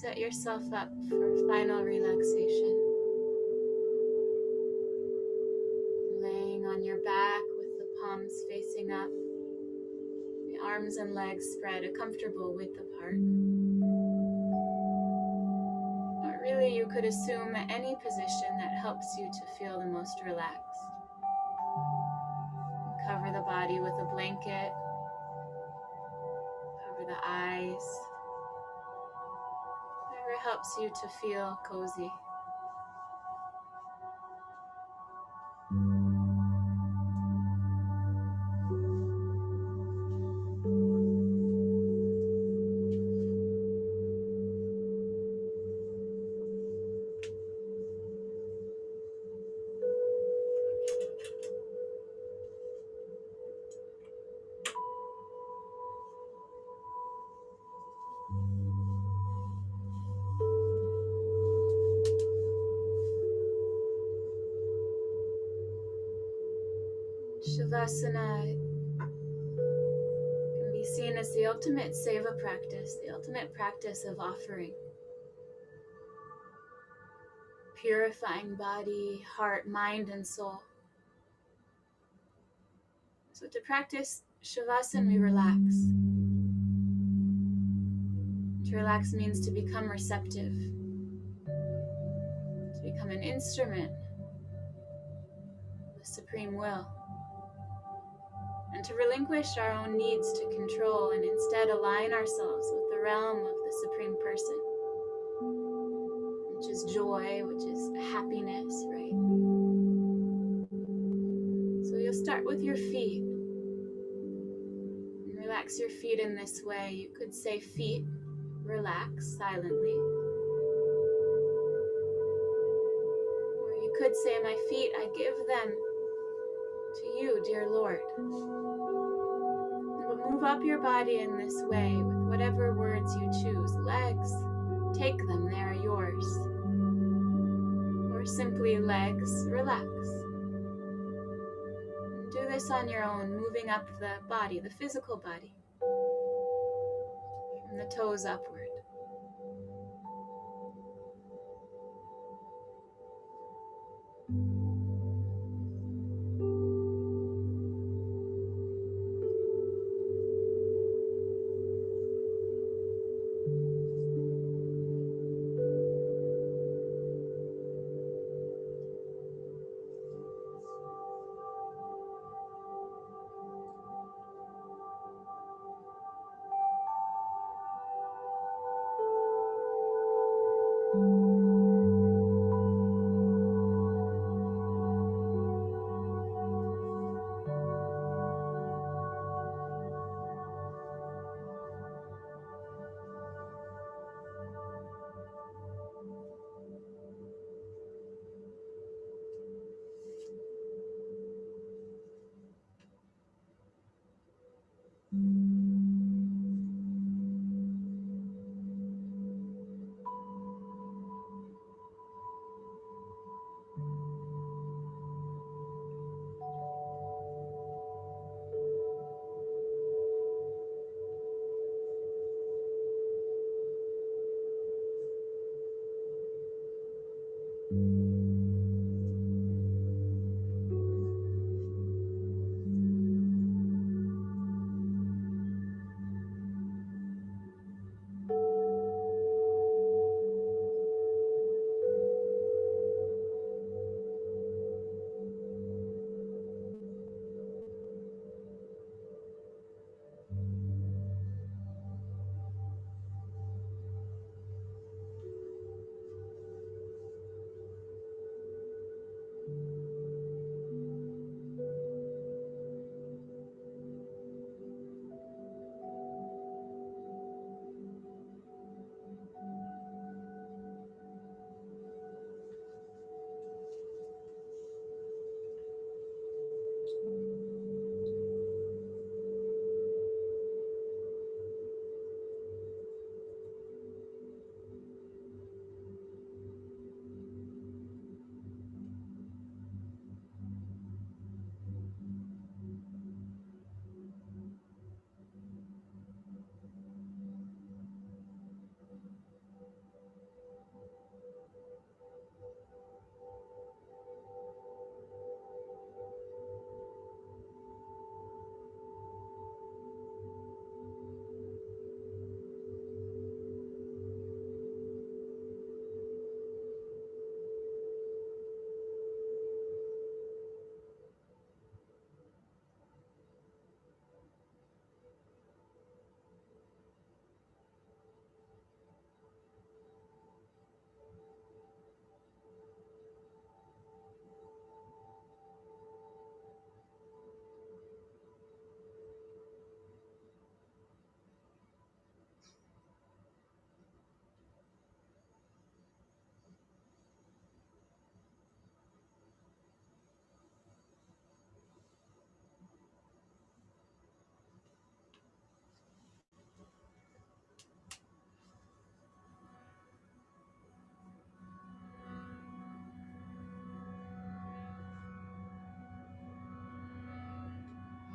set yourself up for final relaxation. Laying on your back with the palms facing up, the arms and legs spread a comfortable width apart. Or really, you could assume any position that helps you to feel the most relaxed. Cover the body with a blanket, cover the eyes, whatever helps you to feel cozy. Shavasana can be seen as the ultimate seva practice, the ultimate practice of offering. Purifying body, heart, mind, and soul. So to practice Shavasana, we relax. To relax means to become receptive, to become an instrument of the Supreme Will, and to relinquish our own needs to control and instead align ourselves with the realm of the Supreme Person, which is joy, which is happiness, right? So you'll start with your feet. And relax your feet in this way. You could say feet, relax silently. Or you could say, my feet, I give them to you, dear Lord. But move up your body in this way with whatever words you choose. Legs, take them, they are yours. Or simply legs, relax. And do this on your own, moving up the body, the physical body, from the toes upward.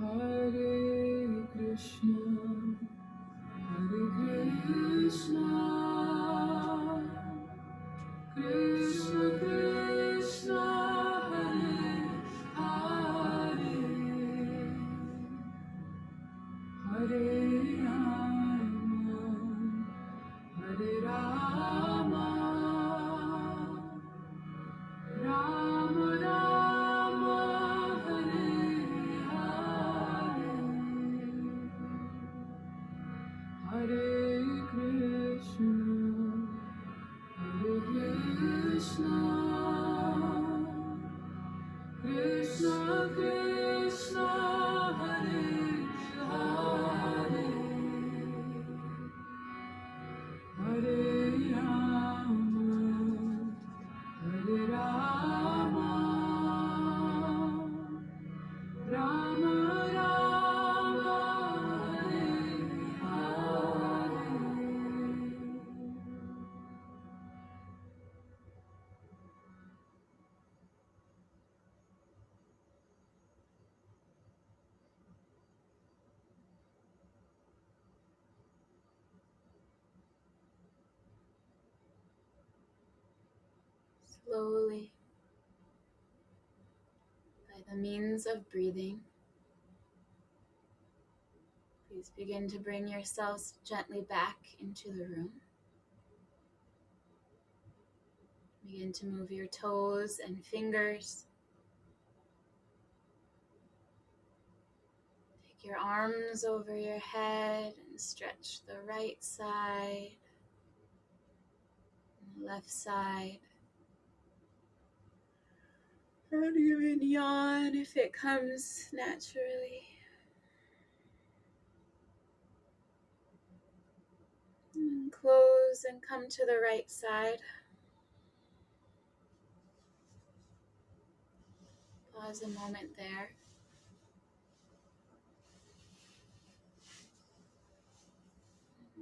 Hare Krishna, Hare Krishna, Krishna Krishna, Hare Hare, Hare Rama, Hare Rama, Rama Rama, Hare Hare, Hare Krishna, Hare Krishna, Krishna Krishna, Hare Hare, Hare Rama, Hare Rama, Rama Rama, Hare Hare. Slowly, by the means of breathing, please begin to bring yourselves gently back into the room. Begin to move your toes and fingers. Take your arms over your head and stretch the right side and the left side. And even yawn if it comes naturally. And close and come to the right side. Pause a moment there.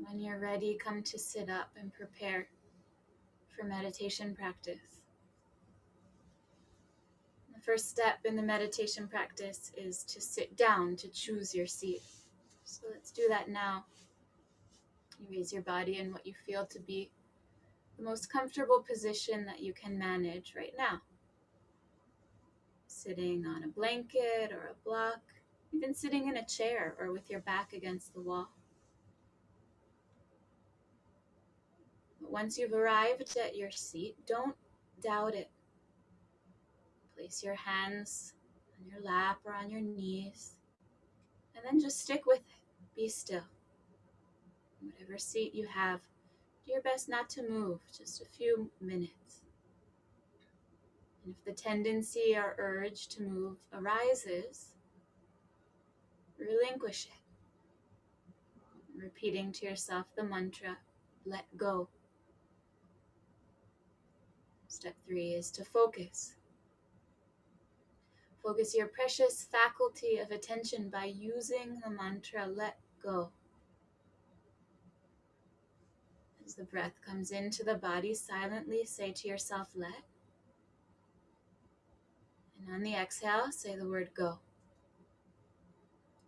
When you're ready, come to sit up and prepare for meditation practice. The first step in the meditation practice is to sit down, to choose your seat. So let's do that now. You raise your body in what you feel to be the most comfortable position that you can manage right now. Sitting on a blanket or a block, even sitting in a chair or with your back against the wall. But once you've arrived at your seat, don't doubt it. Place your hands on your lap or on your knees, and then just stick with it. Be still. Whatever seat you have, do your best not to move, just a few minutes. And if the tendency or urge to move arises, relinquish it. Repeating to yourself the mantra, let go. Step 3 is to focus. Focus your precious faculty of attention by using the mantra, let go. As the breath comes into the body, silently say to yourself, let. And on the exhale, say the word go.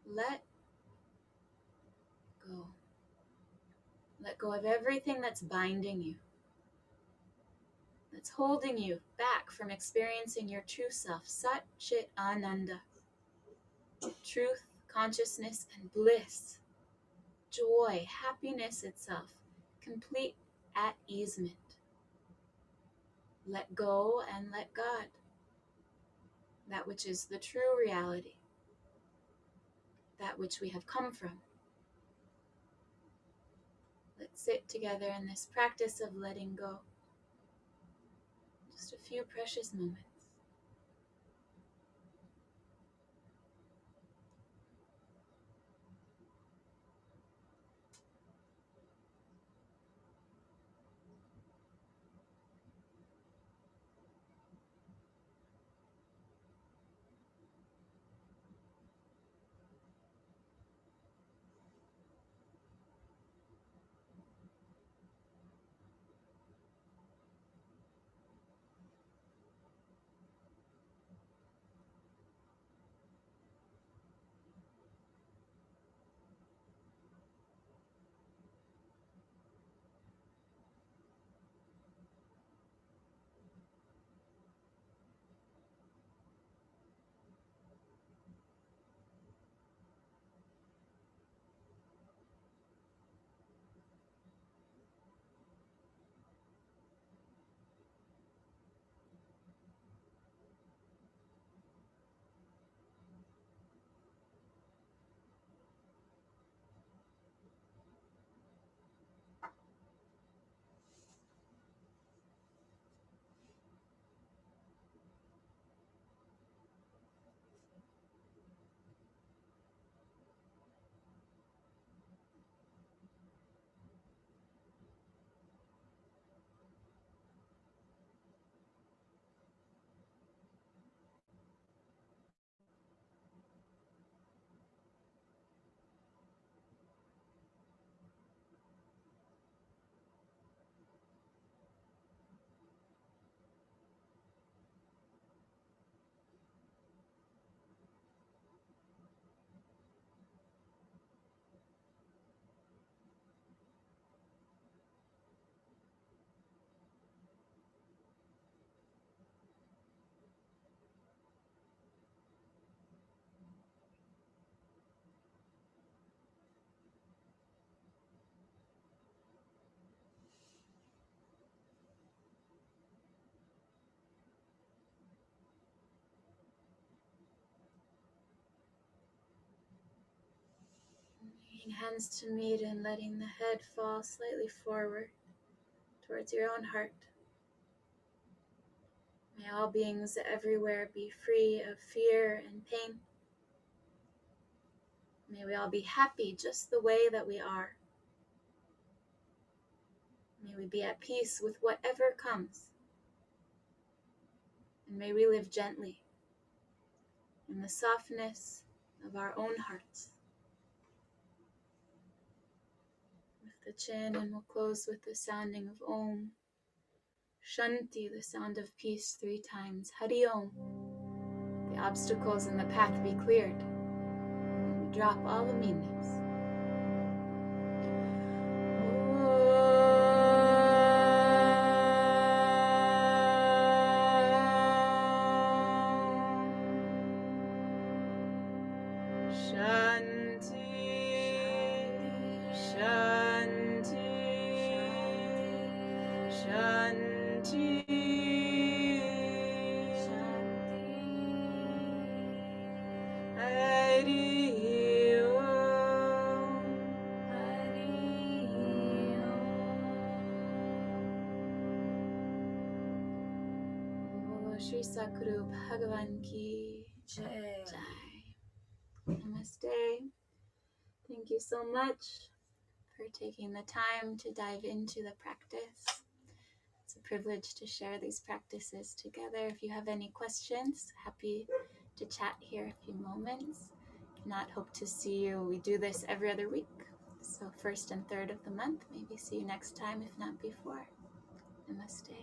Let go. Let go of everything that's binding you, that's holding you back from experiencing your true self, Sat Chit Ananda. Truth, consciousness, and bliss. Joy, happiness itself, complete at easement. Let go and let God. That which is the true reality. That which we have come from. Let's sit together in this practice of letting go. Just a few precious moments. Bringing hands to meet and letting the head fall slightly forward towards your own heart. May all beings everywhere be free of fear and pain. May we all be happy just the way that we are. May we be at peace with whatever comes. And may we live gently in the softness of our own hearts. Lift the chin, and we'll close with the sounding of Om. Shanti, the sound of peace 3 times. Hari Om. The obstacles in the path be cleared. And we drop all the meanness. Shri Sakru Bhagavan Ki Jai. Namaste. Thank you so much for taking the time to dive into the practice. It's a privilege to share these practices together. If you have any questions, happy to chat here a few moments. If not, hope to see you. We do this every other week. So 1st and 3rd of the month. Maybe see you next time, if not before. Namaste.